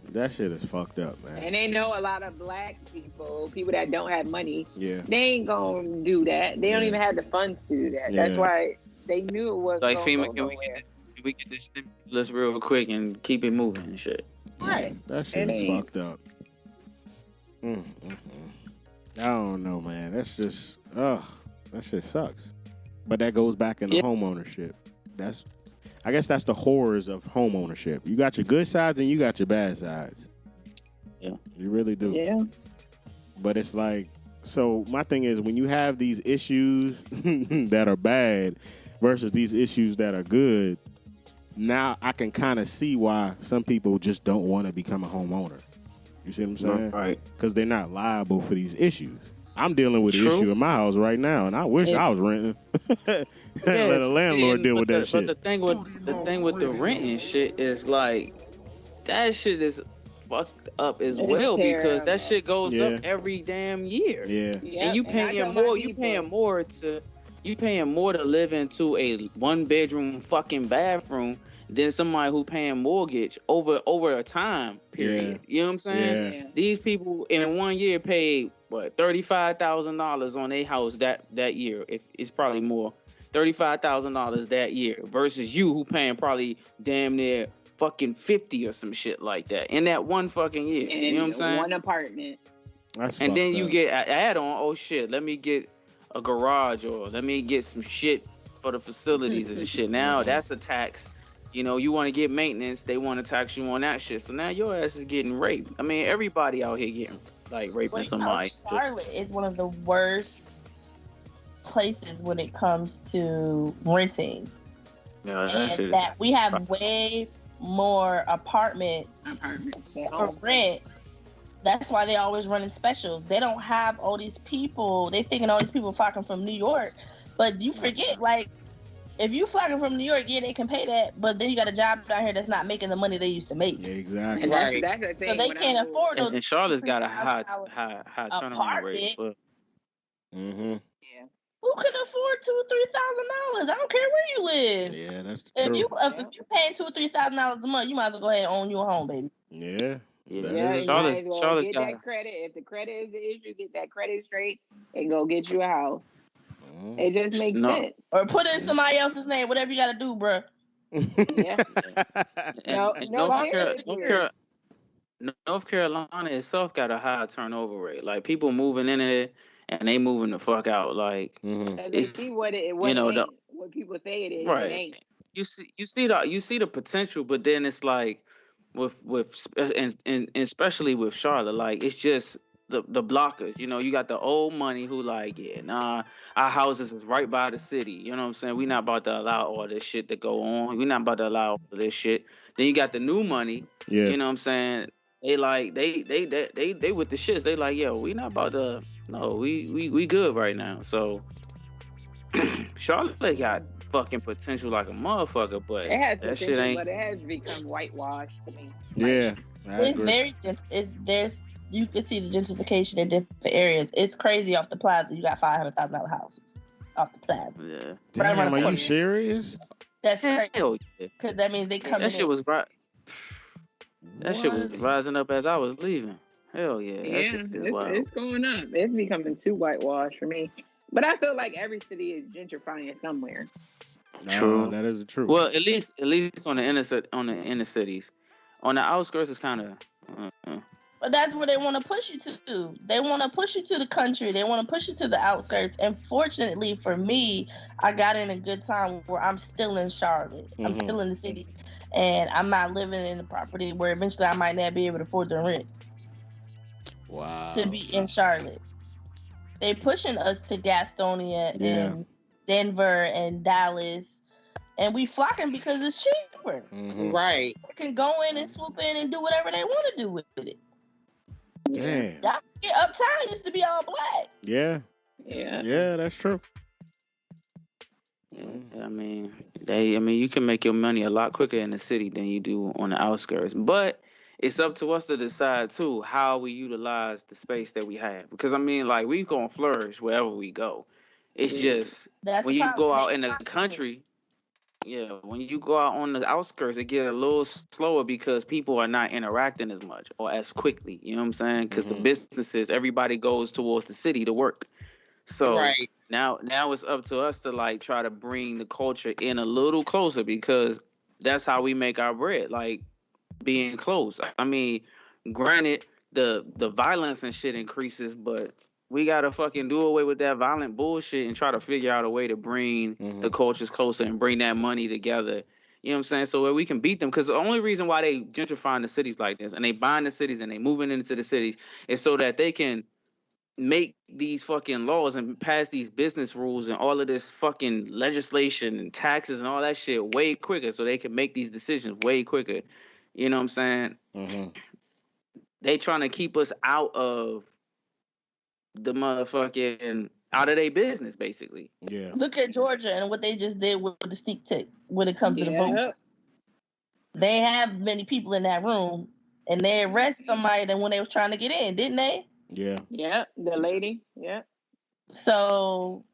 Speaker 2: That shit is fucked up, man.
Speaker 6: And they know a lot of black people that don't have money.
Speaker 2: Yeah.
Speaker 6: They ain't gonna do that. They don't even have the funds to do that. Yeah. That's why they knew it was
Speaker 5: like FEMA. Can we get this stimulus real quick and keep it moving and shit?
Speaker 6: Right.
Speaker 2: That shit is fucked up. I don't know, man. That's just, that shit sucks. But that goes back into homeownership. I guess that's the horrors of homeownership. You got your good sides and you got your bad sides.
Speaker 5: Yeah.
Speaker 2: You really do.
Speaker 6: Yeah.
Speaker 2: But it's like, so my thing is when you have these issues that are bad versus these issues that are good, now I can kind of see why some people just don't want to become a homeowner. You see what I'm saying?
Speaker 5: Right.
Speaker 2: Because they're not liable for these issues. I'm dealing with the issue in my house right now, and I wish I was renting. Let a landlord deal with that shit.
Speaker 5: But the thing with the renting shit is like that shit is fucked up as well because that shit goes up every damn year.
Speaker 2: Yeah.
Speaker 5: And you paying more. You paying more to live into a 1-bedroom fucking bathroom than somebody who paying mortgage over a time period. Yeah. You know what I'm saying?
Speaker 2: Yeah.
Speaker 5: These people in 1 year paid $35,000 on their house that year. If it's probably more, $35,000 that year versus you who paying probably damn near fucking 50 or some shit like that in that one fucking year.
Speaker 6: And
Speaker 5: you know what I'm saying?
Speaker 6: One apartment.
Speaker 5: And then you get add on. Oh shit! Let me get a garage or let me get some shit for the facilities and shit. Now that's a tax. You know, you want to get maintenance, they want to tax you on that shit. So now your ass is getting raped. I mean, everybody out here getting like raping somebody.
Speaker 4: Charlotte is one of the worst places when it comes to renting.
Speaker 5: Yeah,
Speaker 4: and that we have way more apartments for rent. That's why they always running specials. They don't have all these people. They thinking all these people flocking from New York, but you forget, like, If you flocking from New York, yeah, they can pay that, but then you got a job down here that's not making the money they used to make.
Speaker 2: Yeah, exactly.
Speaker 6: And
Speaker 3: Right.
Speaker 6: that's the thing.
Speaker 4: So they can't afford those.
Speaker 5: And Charlotte's got a
Speaker 4: $3,000
Speaker 5: high turnover rate. But
Speaker 2: Mm-hmm.
Speaker 6: Yeah.
Speaker 4: who can afford $2,000-$3,000? I don't care where you live.
Speaker 2: Yeah, that's
Speaker 4: If
Speaker 2: true.
Speaker 4: you paying $2,000 or $3,000 a month, you might as well go ahead and own you a home, baby.
Speaker 2: Yeah.
Speaker 5: yeah,
Speaker 6: Yeah, you
Speaker 5: Charlotte's
Speaker 6: might as well get
Speaker 5: got
Speaker 6: that credit. If the credit is the issue, get that credit straight and go get you a house. It just makes sense.
Speaker 4: Or put in somebody else's name, whatever you got to do, bro.
Speaker 6: Yeah.
Speaker 5: and
Speaker 6: seriously.
Speaker 5: North Carolina itself got a high turnover rate. Like people moving in it and they moving the fuck out. Like
Speaker 6: They see what it ain't, what people say it is.
Speaker 5: Right.
Speaker 6: It ain't.
Speaker 5: You see the potential, but then it's like and especially with Charlotte, like it's just the blockers. You know, you got the old money who like, yeah, nah, our houses is right by the city. You know what I'm saying? We not about to allow all this shit to go on. We not about to allow all this shit. Then you got the new money.
Speaker 2: Yeah.
Speaker 5: You know what I'm saying? They like they with the shits. They like, yo, we not about to. No, we good right now. So Charlotte got fucking potential like a motherfucker, but
Speaker 6: it has
Speaker 5: that
Speaker 6: potential,
Speaker 5: shit ain't.
Speaker 6: but it has become whitewashed to me.
Speaker 2: Yeah,
Speaker 4: it's very. There's you can see the gentrification in different areas. It's crazy off the plaza. You got $500,000 houses off the plaza.
Speaker 5: Yeah.
Speaker 2: Damn, are you serious?
Speaker 4: That's crazy.
Speaker 5: Hell yeah.
Speaker 4: Because that means they come.
Speaker 5: That shit was right. That shit was
Speaker 2: What?
Speaker 5: rising up as I was leaving. Hell yeah. That shit is wild.
Speaker 6: It's going up. It's becoming too whitewashed for me. But I feel like every city is gentrifying somewhere.
Speaker 5: True.
Speaker 2: That is the truth.
Speaker 5: Well, at least on the inner cities. On the outskirts, it's kind of.
Speaker 4: But that's where they want to push you to. They want to push you to the country. They want to push you to the outskirts. And fortunately for me, I got in a good time where I'm still in Charlotte. I'm still in the city. And I'm not living in the property where eventually I might not be able to afford the rent.
Speaker 2: Wow.
Speaker 4: To be in Charlotte. They pushing us to Gastonia and Denver and Dallas. And we flocking because it's cheaper.
Speaker 3: Right.
Speaker 4: They can go in and swoop in and do whatever they want to do with it.
Speaker 2: Damn.
Speaker 4: Y'all get Uptown used to be all black.
Speaker 2: Yeah.
Speaker 6: Yeah.
Speaker 2: Yeah, that's true.
Speaker 5: I mean, you can make your money a lot quicker in the city than you do on the outskirts. But it's up to us to decide too how we utilize the space that we have. Because I mean, like we gonna flourish wherever we go. It's just when you go out in the country. Yeah, when you go out on the outskirts, it gets a little slower because people are not interacting as much or as quickly. You know what I'm saying? Because the businesses, everybody goes towards the city to work. So now it's up to us to like try to bring the culture in a little closer because that's how we make our bread. Like being close. I mean, granted, the violence and shit increases, but we gotta fucking do away with that violent bullshit and try to figure out a way to bring the cultures closer and bring that money together. You know what I'm saying? So where we can beat them. Because the only reason why they gentrifying the cities like this and they buying the cities and they moving into the cities is so that they can make these fucking laws and pass these business rules and all of this fucking legislation and taxes and all that shit way quicker so they can make these decisions way quicker. You know what I'm saying? They trying to keep us out of the motherfucking out of their business, basically.
Speaker 2: Yeah.
Speaker 4: Look at Georgia and what they just did with the stick tick when it comes to the vote. They have many people in that room, and they arrested somebody that when they was trying to get in, didn't they?
Speaker 2: Yeah.
Speaker 6: Yeah, the lady. Yeah.
Speaker 4: So,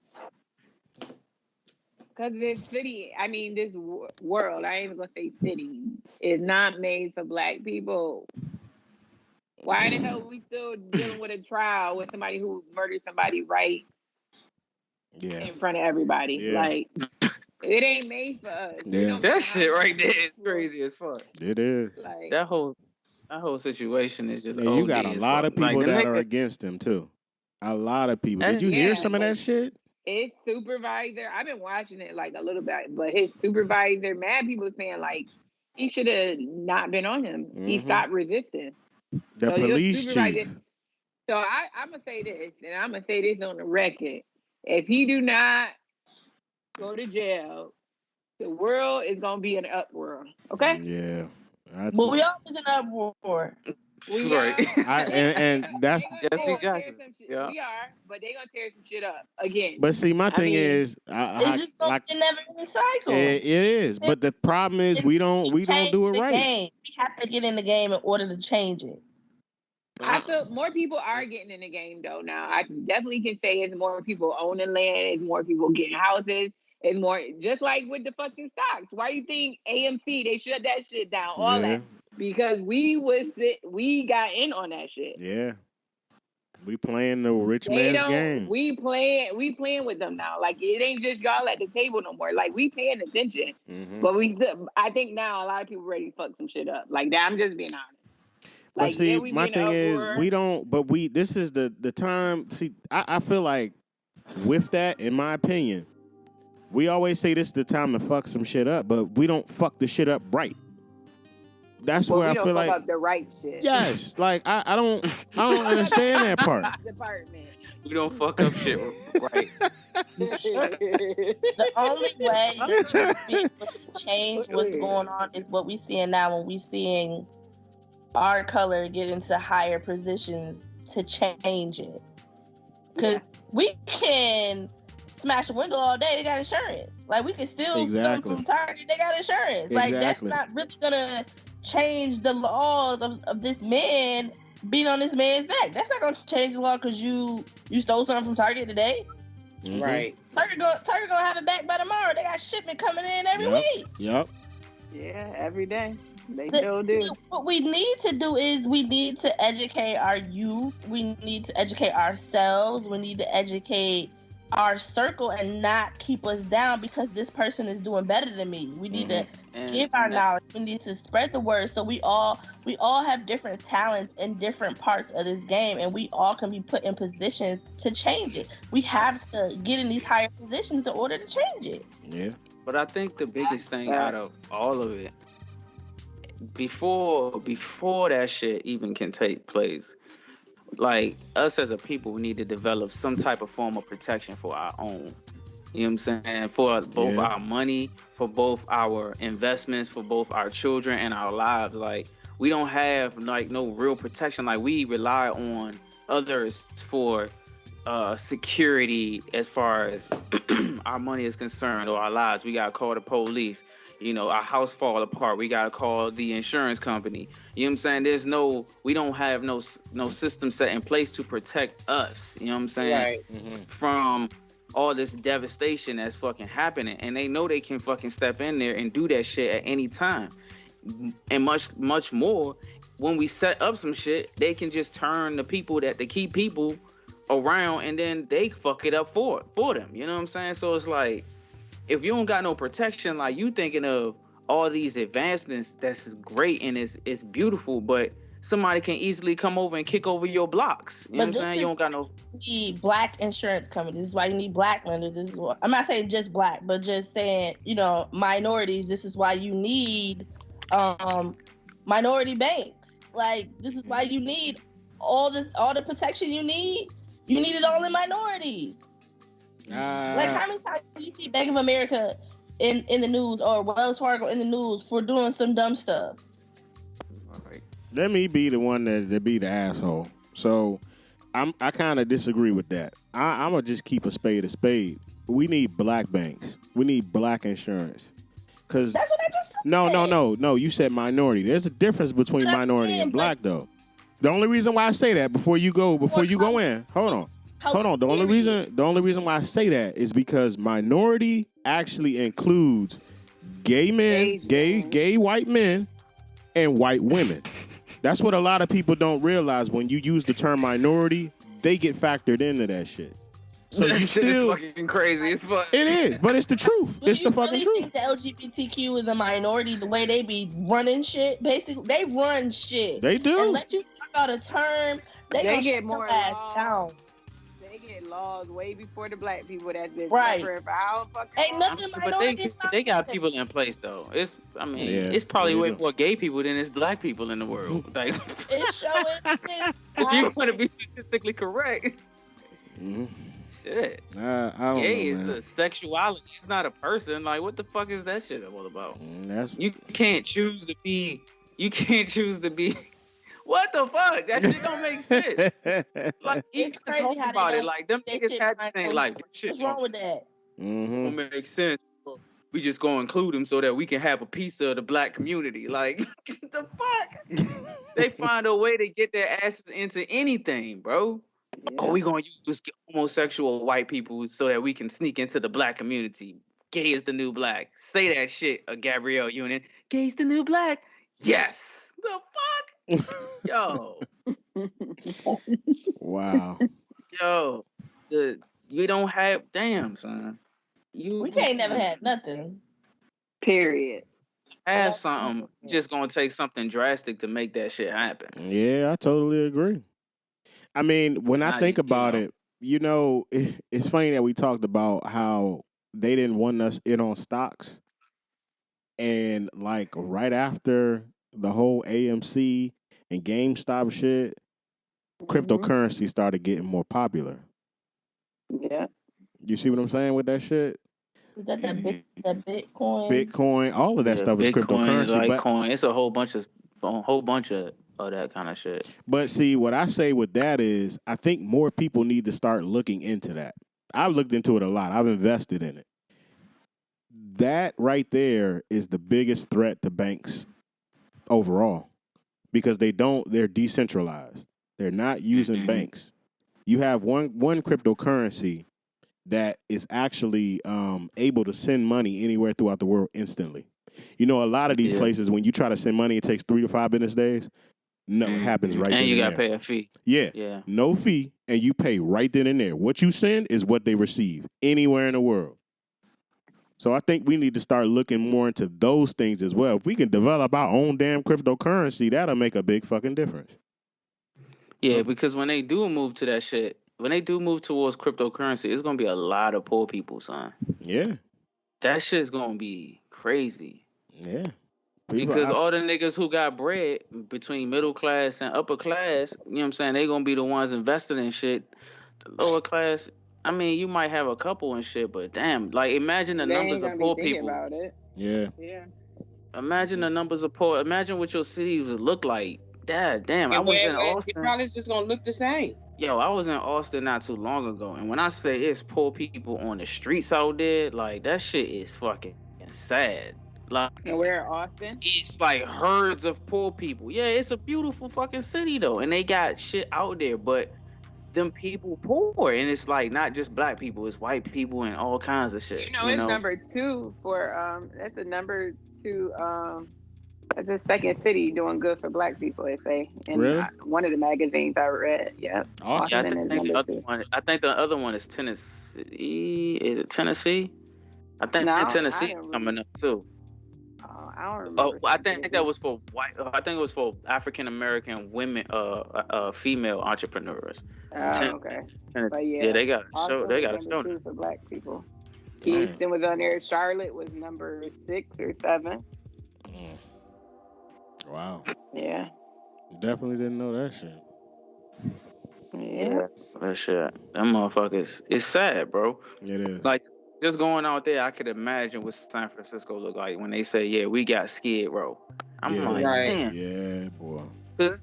Speaker 6: because this city, I mean, this world, I ain't even gonna say city, is not made for black people. Why the hell are we still dealing with a trial with somebody who murdered somebody right in front of everybody?
Speaker 2: Yeah.
Speaker 6: Like, it ain't made for us.
Speaker 2: Yeah.
Speaker 5: That shit right there is crazy as fuck.
Speaker 2: It is.
Speaker 6: Like,
Speaker 5: that whole situation is just.
Speaker 2: You got a lot of people
Speaker 5: like,
Speaker 2: that are against him too. A lot of people. Did you hear some of that shit?
Speaker 6: His supervisor, I've been watching it like a little bit, but his supervisor, mad people saying like he should have not been on him. He stopped resisting.
Speaker 2: The police chief.
Speaker 6: So I'm gonna say this, and I'm gonna say this on the record: if he do not go to jail, the world is gonna be an uproar. Okay?
Speaker 2: Yeah.
Speaker 4: But we always in an uproar.
Speaker 6: We
Speaker 5: Right.
Speaker 2: and that's
Speaker 5: Jesse
Speaker 6: gonna tear
Speaker 5: Jackson.
Speaker 6: some shit.
Speaker 5: Yeah.
Speaker 6: We are, but they gonna tear some shit up again.
Speaker 2: But see, my thing
Speaker 6: mean,
Speaker 2: is,
Speaker 4: It's just gonna be a never-ending cycle.
Speaker 2: It is, but the problem is we don't do it right.
Speaker 4: Game. We have to get in the game in order to change it.
Speaker 6: I feel more people are getting in the game though now. I definitely can say it's more people owning land, it's more people getting houses, it's more just like with the fucking stocks. Why you think AMC they shut that shit down? All that because we got in on that shit.
Speaker 2: Yeah. We playing the rich man's game.
Speaker 6: We playing with them now. Like it ain't just y'all at the table no more. Like we paying attention. But I think now a lot of people ready to fuck some shit up. Like that. I'm just being honest.
Speaker 2: But see, my thing is this is the time. See, I feel like with that, in my opinion, we always say this is the time to fuck some shit up, but we don't fuck the shit up right. That's where I feel like
Speaker 6: up the right shit.
Speaker 2: Yes, like I don't understand that part.
Speaker 6: Department.
Speaker 5: We don't fuck up shit right.
Speaker 4: The only way to change what's going on is what we seeing now when we seeing our color get into higher positions to change it. Because we can smash a window all day, they got insurance. Like we can still come from Target, they got insurance. Like that's not really gonna change the laws of this man being on this man's neck. That's not gonna change the law because you stole something from Target today.
Speaker 3: Right.
Speaker 4: Target gonna have it back by tomorrow. They got shipment coming in every week.
Speaker 2: Yep.
Speaker 6: Yeah, every day. They still do.
Speaker 4: What we need to do is we need to educate our youth. We need to educate ourselves. We need to educate our circle and not keep us down because this person is doing better than me. We need to give our knowledge. We need to spread the word so we all have different talents in different parts of this game and we all can be put in positions to change it. We have to get in these higher positions in order to change it.
Speaker 2: Yeah.
Speaker 5: But I think the biggest thing out of all of it, before that shit even can take place, like us as a people, we need to develop some type of form of protection for our own. You know what I'm saying? For both our money, for both our investments, for both our children and our lives. Like we don't have like no real protection. Like we rely on others for security as far as our money is concerned or our lives. We gotta call the police. You know, our house fall apart, we gotta call the insurance company. You know what I'm saying? We don't have no system set in place to protect us. You know what I'm saying?
Speaker 3: Right.
Speaker 5: From all this devastation that's fucking happening, and they know they can fucking step in there and do that shit at any time. And much more, when we set up some shit, they can just turn the key people around, and then they fuck it up for them. You know what I'm saying? So it's like, if you don't got no protection, like you thinking of all these advancements, that's great and it's beautiful, but somebody can easily come over and kick over your blocks. You know what I'm saying? You don't got no.
Speaker 4: You need black insurance companies. This is why you need black lenders. This is what I'm not saying just black, but just saying, minorities. This is why you need minority banks. Like this is why you need all the protection you need. You need it all in minorities. Like how many times do you see Bank of America in the news or Wells Fargo in the news for doing some dumb stuff?
Speaker 2: Let me be the one that be the asshole. So I kind of disagree with that. I'm gonna just keep a spade a spade. We need black banks. We need black insurance. Cause
Speaker 4: that's what I just said.
Speaker 2: No. You said minority. There's a difference between minority and black, though. The only reason why I say that before you go in, hold on. The only reason why I say that is because minority actually includes gay men, gay white men, and white women. That's what a lot of people don't realize. When you use the term minority, they get factored into that shit. So
Speaker 5: that
Speaker 2: you
Speaker 5: shit
Speaker 2: still
Speaker 5: is fucking crazy as fuck.
Speaker 2: It is, but it's the truth. It's the fucking truth.
Speaker 4: Think the LGBTQ is a minority the way they be running shit? Basically, they run shit.
Speaker 2: They do.
Speaker 4: And let you talk about a term, they
Speaker 6: get more
Speaker 4: ass down.
Speaker 6: They get laws way before the black people that's been
Speaker 4: right.
Speaker 6: suffering for how fucking
Speaker 4: ain't nothing minority.
Speaker 5: But they got people in place though. It's probably way more gay people than it's black people in the world. Like,
Speaker 4: it's showing.
Speaker 5: If you want to be statistically correct.
Speaker 2: Mm-hmm.
Speaker 5: Shit. Gay is a sexuality. It's not a person. Like, what the fuck is that shit all about? You can't choose to be What the fuck? That shit don't make sense. Like, even
Speaker 4: It's crazy
Speaker 5: talk
Speaker 4: how
Speaker 5: about
Speaker 4: they
Speaker 5: it. Like, them
Speaker 4: that
Speaker 5: niggas
Speaker 4: shit
Speaker 5: had to
Speaker 4: not
Speaker 5: think,
Speaker 4: gonna-
Speaker 5: like, this shit
Speaker 4: What's wrong with that?
Speaker 5: don't make sense. We just gonna include them so that we can have a piece of the black community. Like, the fuck? They find a way to get their asses into anything, bro.
Speaker 6: Yeah.
Speaker 5: Oh, we gonna use homosexual white people so that we can sneak into the black community. Gay is the new black. Say that shit, Gabrielle Union. Gay is the new black. Yes. The fuck? Yo.
Speaker 2: Wow.
Speaker 5: Yo. You don't have, damn, son.
Speaker 4: We can't never have nothing.
Speaker 6: Period.
Speaker 5: Have something. Just gonna take something drastic to make that shit happen.
Speaker 2: Yeah, I totally agree. I mean, when I think about it, it's funny that we talked about how they didn't want us in on stocks. And like right after the whole AMC and GameStop shit, cryptocurrency started getting more popular.
Speaker 6: Yeah.
Speaker 2: You see what I'm saying with that shit?
Speaker 4: Is that that Bitcoin?
Speaker 2: Bitcoin, all of that stuff is
Speaker 5: Bitcoin,
Speaker 2: cryptocurrency.
Speaker 5: Litecoin, it's a whole bunch of that kind of shit.
Speaker 2: But see, what I say with that is, I think more people need to start looking into that. I've looked into it a lot. I've invested in it. That right there is the biggest threat to banks overall because they're decentralized. They're not using banks. You have one cryptocurrency that is actually able to send money anywhere throughout the world instantly. You know, a lot of these places, when you try to send money, it takes 3 to 5 business days. No, it happens right then and
Speaker 5: you
Speaker 2: there.
Speaker 5: got to pay a fee.
Speaker 2: Yeah. No fee, and you pay right then and there. What you send is what they receive anywhere in the world. So I think we need to start looking more into those things as well. If we can develop our own damn cryptocurrency, that'll make a big fucking difference.
Speaker 5: Yeah, because when they do move to that shit, when they do move towards cryptocurrency, it's gonna be a lot of poor people, son.
Speaker 2: Yeah.
Speaker 5: That shit's gonna be crazy.
Speaker 2: Yeah.
Speaker 5: Because all the niggas who got bread between middle class and upper class, you know what I'm saying, they gonna be the ones invested in shit. The lower class, I mean, you might have a couple and shit, but damn, like imagine the numbers of poor people.
Speaker 6: About it.
Speaker 2: Yeah.
Speaker 6: Yeah.
Speaker 5: Imagine the numbers of poor. Imagine what your city would look like. Damn. I was in Austin.
Speaker 3: It probably just gonna look the same.
Speaker 5: Yo, I was in Austin not too long ago, and when I say it's poor people on the streets out there, like that shit is fucking sad. Like,
Speaker 6: and where in Austin?
Speaker 5: It's like herds of poor people. Yeah, it's a beautiful fucking city though, and they got shit out there, but them people poor, and it's like not just black people, it's white people and all kinds of shit.
Speaker 6: You know, it's number 2 for that's the number 2 that's the second city doing good for black people, they say. In
Speaker 2: really?
Speaker 6: One of the magazines I read. Yeah.
Speaker 2: Austin.
Speaker 5: Yeah, I think the other one is Tennessee. Is it Tennessee? I think Tennessee is coming up too.
Speaker 6: I don't remember.
Speaker 5: I think that was for white. I think it was for African American women, female entrepreneurs.
Speaker 6: Okay.
Speaker 5: But yeah, they got a show. They got a show
Speaker 6: for black people. Houston was on there. Charlotte was number 6 or 7.
Speaker 2: Wow.
Speaker 6: Yeah.
Speaker 2: Definitely didn't know that shit.
Speaker 6: Yeah.
Speaker 5: That shit. Them motherfuckers. It's sad, bro.
Speaker 2: It is.
Speaker 5: Like, just going out there, I could imagine what San Francisco look like when they say, "Yeah, we got Skid Row." I'm like, damn.
Speaker 2: Yeah, boy.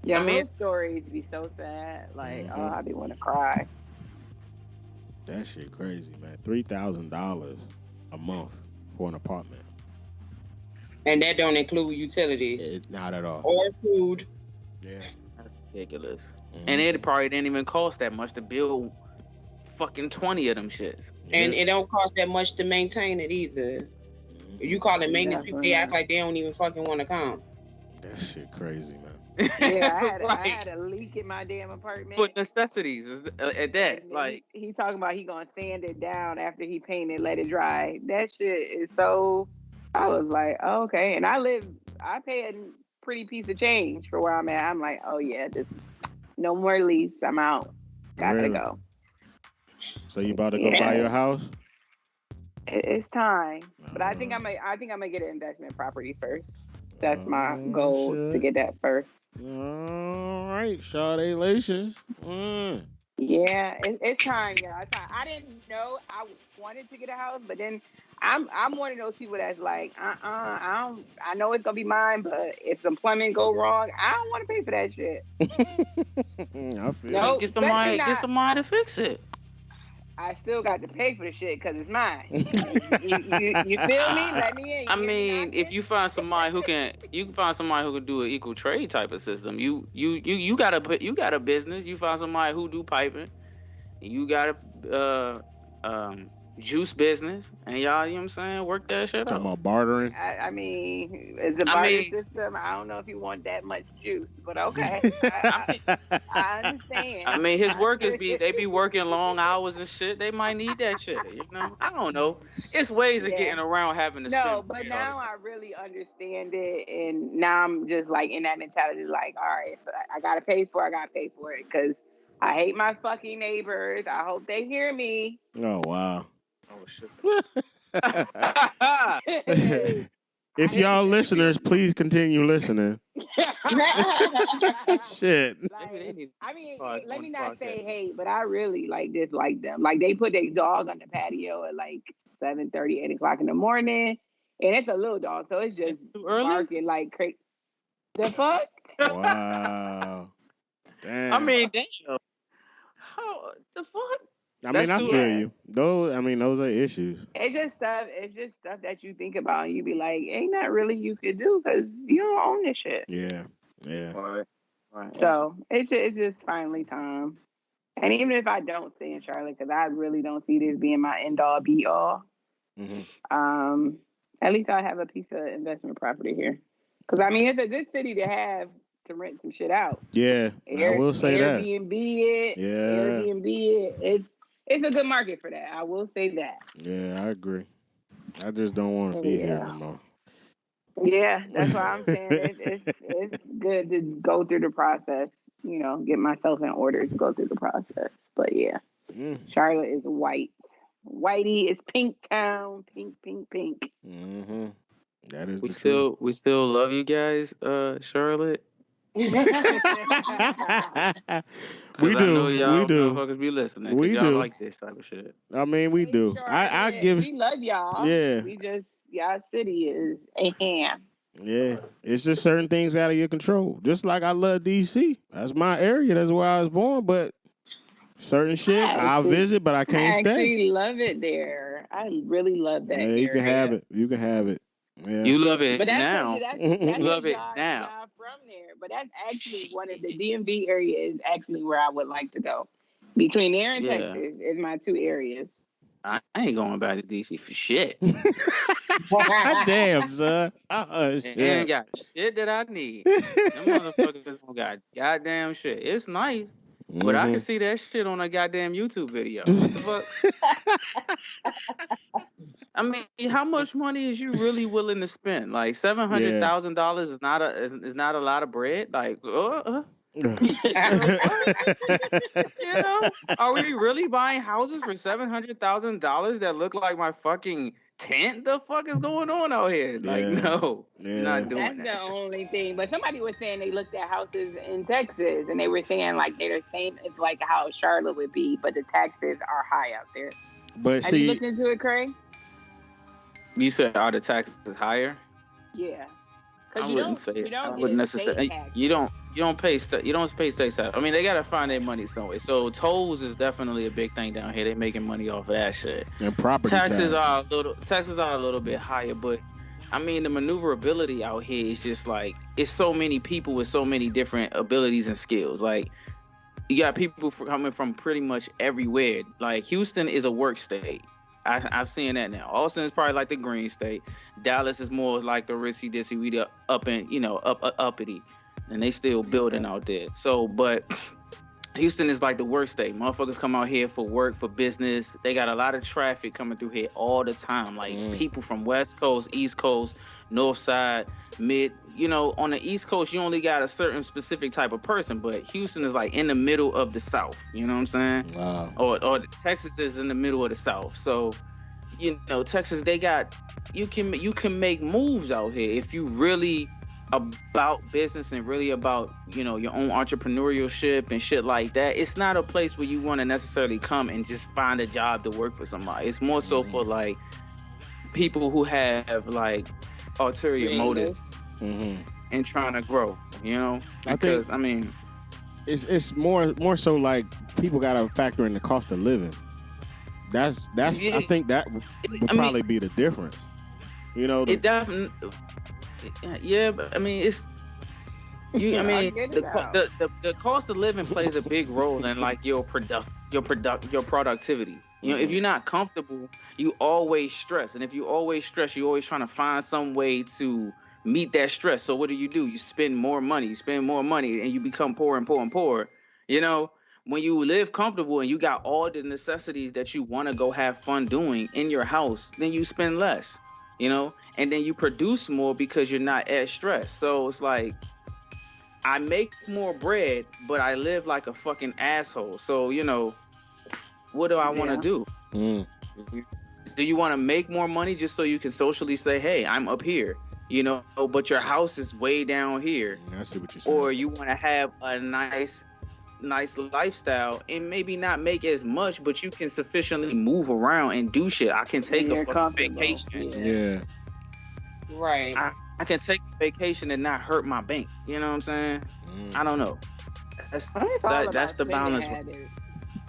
Speaker 6: Yeah, I mean, stories be so sad. Like, I be want to cry.
Speaker 2: That shit crazy, man. $3,000 a month for an apartment,
Speaker 3: and that don't include utilities.
Speaker 2: Not at all.
Speaker 3: Or food.
Speaker 2: Yeah,
Speaker 5: that's ridiculous. And it probably didn't even cost that much to build fucking 20 of them shits.
Speaker 3: And it don't cost that much to maintain it either. If you call it maintenance, people, they act like they don't even fucking want to come.
Speaker 2: That shit crazy, man.
Speaker 6: Yeah, I had a leak in my damn apartment.
Speaker 5: For necessities at that. Like,
Speaker 6: he talking about he gonna sand it down after he painted, let it dry. That shit is so. I was like, oh, okay. And I pay a pretty piece of change for where I'm at. I'm like, oh yeah, this no more lease. I'm out. Gotta go.
Speaker 2: So you about to go buy your house?
Speaker 6: It's time, but I think I'm gonna get an investment property first. That's my goal, to get that first.
Speaker 2: All right, Shady Lations.
Speaker 6: Yeah, it's time, y'all. It's time. I didn't know I wanted to get a house, but then I'm one of those people that's like, I know it's gonna be mine, but if some plumbing go wrong, I don't want to pay for that shit.
Speaker 2: I feel
Speaker 6: No,
Speaker 5: Get
Speaker 6: especially
Speaker 5: somebody
Speaker 6: not.
Speaker 5: to fix it.
Speaker 6: I still got to pay for the shit because it's mine. You feel me? Let me in.
Speaker 5: I mean, if you find somebody who can, you can find somebody who can do an equal trade type of system. You got a business. You find somebody who do piping. You got a juice business, and y'all, you know what I'm saying, work that shit
Speaker 2: talking
Speaker 5: out.
Speaker 2: about bartering.
Speaker 6: I mean, it's a barter system. I don't know if you want that much juice, but okay. I understand.
Speaker 5: I mean, his workers they be working long hours and shit. They might need that shit, you know. I don't know. It's ways of getting around having to spend.
Speaker 6: No, but now I really understand it, and now I'm just like in that mentality, like, all right, if I gotta pay for it, I gotta pay for it, because I hate my fucking neighbors. I hope they hear me.
Speaker 2: Oh wow.
Speaker 5: Oh shit.
Speaker 2: If y'all listeners, please continue listening. Shit.
Speaker 6: Like, I mean, let me not say hate, but I really dislike them. Like, they put their dog on the patio at like 7:30, 8 o'clock in the morning, and it's a little dog, so it's just barking like crazy. The fuck?
Speaker 2: Wow. Damn.
Speaker 5: I mean, damn. How the fuck?
Speaker 2: I mean, I feel you. Those are issues.
Speaker 6: It's just stuff that you think about, and you be like, ain't that really you could do, because you don't own this shit.
Speaker 2: Yeah.
Speaker 5: Right.
Speaker 6: So it's just finally time. And even if I don't stay in Charlotte, because I really don't see this being my end all be all, at least I have a piece of investment property here. Because I mean, it's a good city to have to rent some shit out.
Speaker 2: Yeah, I will say that.
Speaker 6: Airbnb it.
Speaker 2: Yeah.
Speaker 6: Airbnb it. It's a good market for that. I will say that.
Speaker 2: Yeah, I agree. I just don't want to be here anymore.
Speaker 6: Yeah, that's why I'm saying it's good to go through the process. You know, get myself in order to go through the process. But yeah, Charlotte is white. Whitey is pink town. Pink.
Speaker 2: Mm-hmm. That is
Speaker 5: we still love you guys, Charlotte.
Speaker 2: We do.
Speaker 5: Motherfuckers be listening.
Speaker 2: We
Speaker 5: y'all
Speaker 2: do
Speaker 5: like this type of shit.
Speaker 2: I mean, we do. I give.
Speaker 6: We love y'all.
Speaker 2: Yeah.
Speaker 6: We just y'all city is a ham.
Speaker 2: Yeah, it's just certain things out of your control. Just like I love DC. That's my area. That's where I was born. But certain shit, I'll visit, but I can't stay.
Speaker 6: I actually love it there. I really love that area.
Speaker 2: You can have it. You can have it. Yeah.
Speaker 5: You love it
Speaker 6: but that's
Speaker 5: now.
Speaker 6: You
Speaker 5: love it now.
Speaker 6: Y'all from there, but that's actually one of the DMV area is actually where I would like to go. Between there and Texas is my two areas.
Speaker 5: I ain't going back to DC for shit.
Speaker 2: Damn, son. Oh, shit.
Speaker 5: Ain't got shit that I need. Them motherfuckers don't got goddamn shit. It's nice, but I can see that shit on a goddamn YouTube video. What the fuck? I mean, how much money is you really willing to spend? Like $700,000 is not a lot of bread. Like, you know, are we really buying houses for $700,000 that look like my fucking tent? The fuck is going on out here? Like, no, not doing that.
Speaker 6: That's the only thing. But somebody was saying they looked at houses in Texas and they were saying like they're the same as like how Charlotte would be, but the taxes are high out there.
Speaker 2: But
Speaker 6: have you looked into it, Craig?
Speaker 5: You said are the taxes higher?
Speaker 6: Yeah.
Speaker 5: I wouldn't say it. I wouldn't necessarily. You don't pay state tax. I mean, they gotta find their money somewhere. So tolls is definitely a big thing down here. They making money off of that shit.
Speaker 2: And property
Speaker 5: taxes are a little bit higher, but I mean the maneuverability out here is just like it's so many people with so many different abilities and skills. Like you got people coming from pretty much everywhere. Like Houston is a work state. I've seen that now. Austin is probably like the green state. Dallas is more like the ritzy ditsy, we the uppity, and they still building out there. So, but Houston is like the work state. Motherfuckers come out here for work, for business. They got a lot of traffic coming through here all the time. Like people from West Coast, East Coast, North Side, Mid. You know, on the East Coast, you only got a certain specific type of person, but Houston is like in the middle of the South. You know what I'm saying?
Speaker 2: Wow.
Speaker 5: Or Texas is in the middle of the South. So, you know, Texas, they got you can make moves out here if you really about business and really about, you know, your own entrepreneurship and shit like that, it's not a place where you want to necessarily come and just find a job to work for somebody. It's more so for like people who have like ulterior motives and trying to grow, you know, because I mean
Speaker 2: it's more so like people gotta factor in the cost of living. That's I think that would probably be the difference. You know,
Speaker 5: it definitely. Yeah, but I mean, it's you. I mean, the cost of living plays a big role in like your productivity. You know, if you're not comfortable, you always stress, and if you always stress, you're always trying to find some way to meet that stress. So what do? You spend more money, and you become poor and poor and poor. You know, when you live comfortable and you got all the necessities that you want to go have fun doing in your house, then you spend less. You know, and then you produce more because you're not as stressed. So it's like, I make more bread, but I live like a fucking asshole. So, you know, what do I want to do? Do you want to make more money just so you can socially say, hey, I'm up here, you know, but your house is way down here?
Speaker 2: I see what you're saying.
Speaker 5: Or you want to have a nice lifestyle and maybe not make as much, but you can sufficiently move around and do shit. I can take a fucking vacation.
Speaker 2: Yeah.
Speaker 3: Right.
Speaker 5: I can take a vacation and not hurt my bank. You know what I'm saying? I don't know. That's the balance.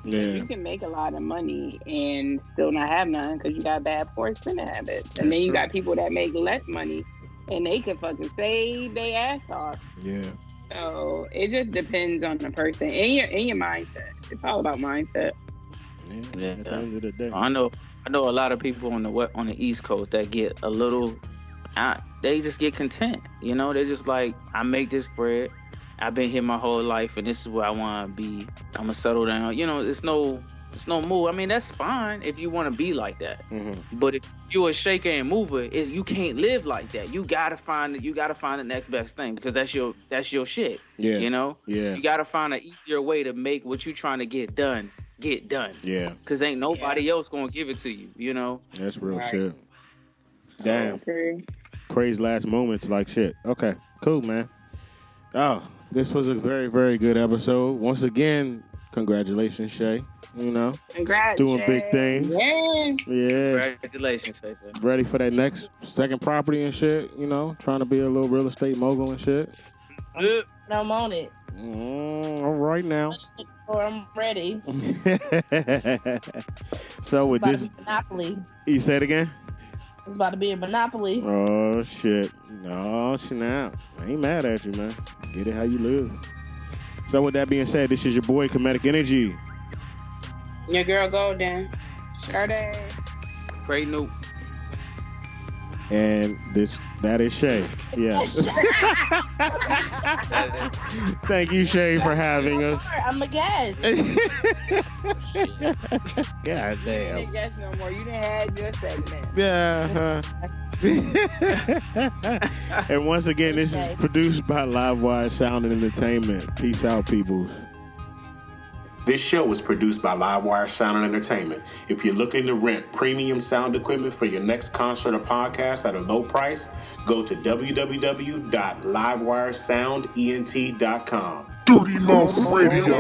Speaker 6: Yeah. You can make a lot of money and still not have none because you got bad poor spending habits. And then you got people that make less money and they can fucking save their ass off.
Speaker 2: Yeah.
Speaker 6: So it just depends on the person and your mindset. It's all about mindset.
Speaker 2: Yeah. At the end of the day.
Speaker 5: I know a lot of people on the East Coast that get a little. They just get content. You know, they're just like, I make this bread. I've been here my whole life, and this is where I want to be. I'm gonna settle down. You know, it's no move. I mean, that's fine if you want to be like that. But if you're a shaker and mover, you can't live like that. You gotta find the next best thing because that's your shit.
Speaker 2: Yeah.
Speaker 5: You know.
Speaker 2: Yeah.
Speaker 5: You gotta find an easier way to make what you're trying to get done.
Speaker 2: Yeah.
Speaker 5: Because ain't nobody else gonna give it to you. You know.
Speaker 2: That's real shit. Damn.
Speaker 6: Okay.
Speaker 2: Praise last moments like shit. Okay. Cool, man. Oh, this was a very, very good episode. Once again, congratulations, Shay. You know,
Speaker 6: congrats,
Speaker 2: doing
Speaker 6: Shay.
Speaker 2: big things.
Speaker 5: Yeah. Congratulations, Shay.
Speaker 2: Ready for that next second property and shit. You know, trying to be a little real estate mogul and shit.
Speaker 4: I'm on it.
Speaker 2: All right now.
Speaker 4: Or I'm ready.
Speaker 2: So with this
Speaker 4: monopoly.
Speaker 2: You say it again?
Speaker 4: It's about to be a monopoly.
Speaker 2: Oh shit. No, snap. I ain't mad at you, man. Get it how you live. So with that being said, this is your boy Comedic Energy.
Speaker 3: Your girl Golden.
Speaker 6: Sade.
Speaker 5: Pray Noop.
Speaker 2: And that is Shay. Yes. Thank you, Shay, for having us.
Speaker 4: I'm a guest.
Speaker 2: God damn.
Speaker 6: You didn't guess no more. You didn't have your segment.
Speaker 2: Yeah. And once again, this is produced by Livewire Sound and Entertainment. Peace out, peoples. This show was produced by Livewire Sound and Entertainment. If you're looking to rent premium sound equipment for your next concert or podcast at a low price, go to www.livewiresoundent.com. Dirty Mouth Radio.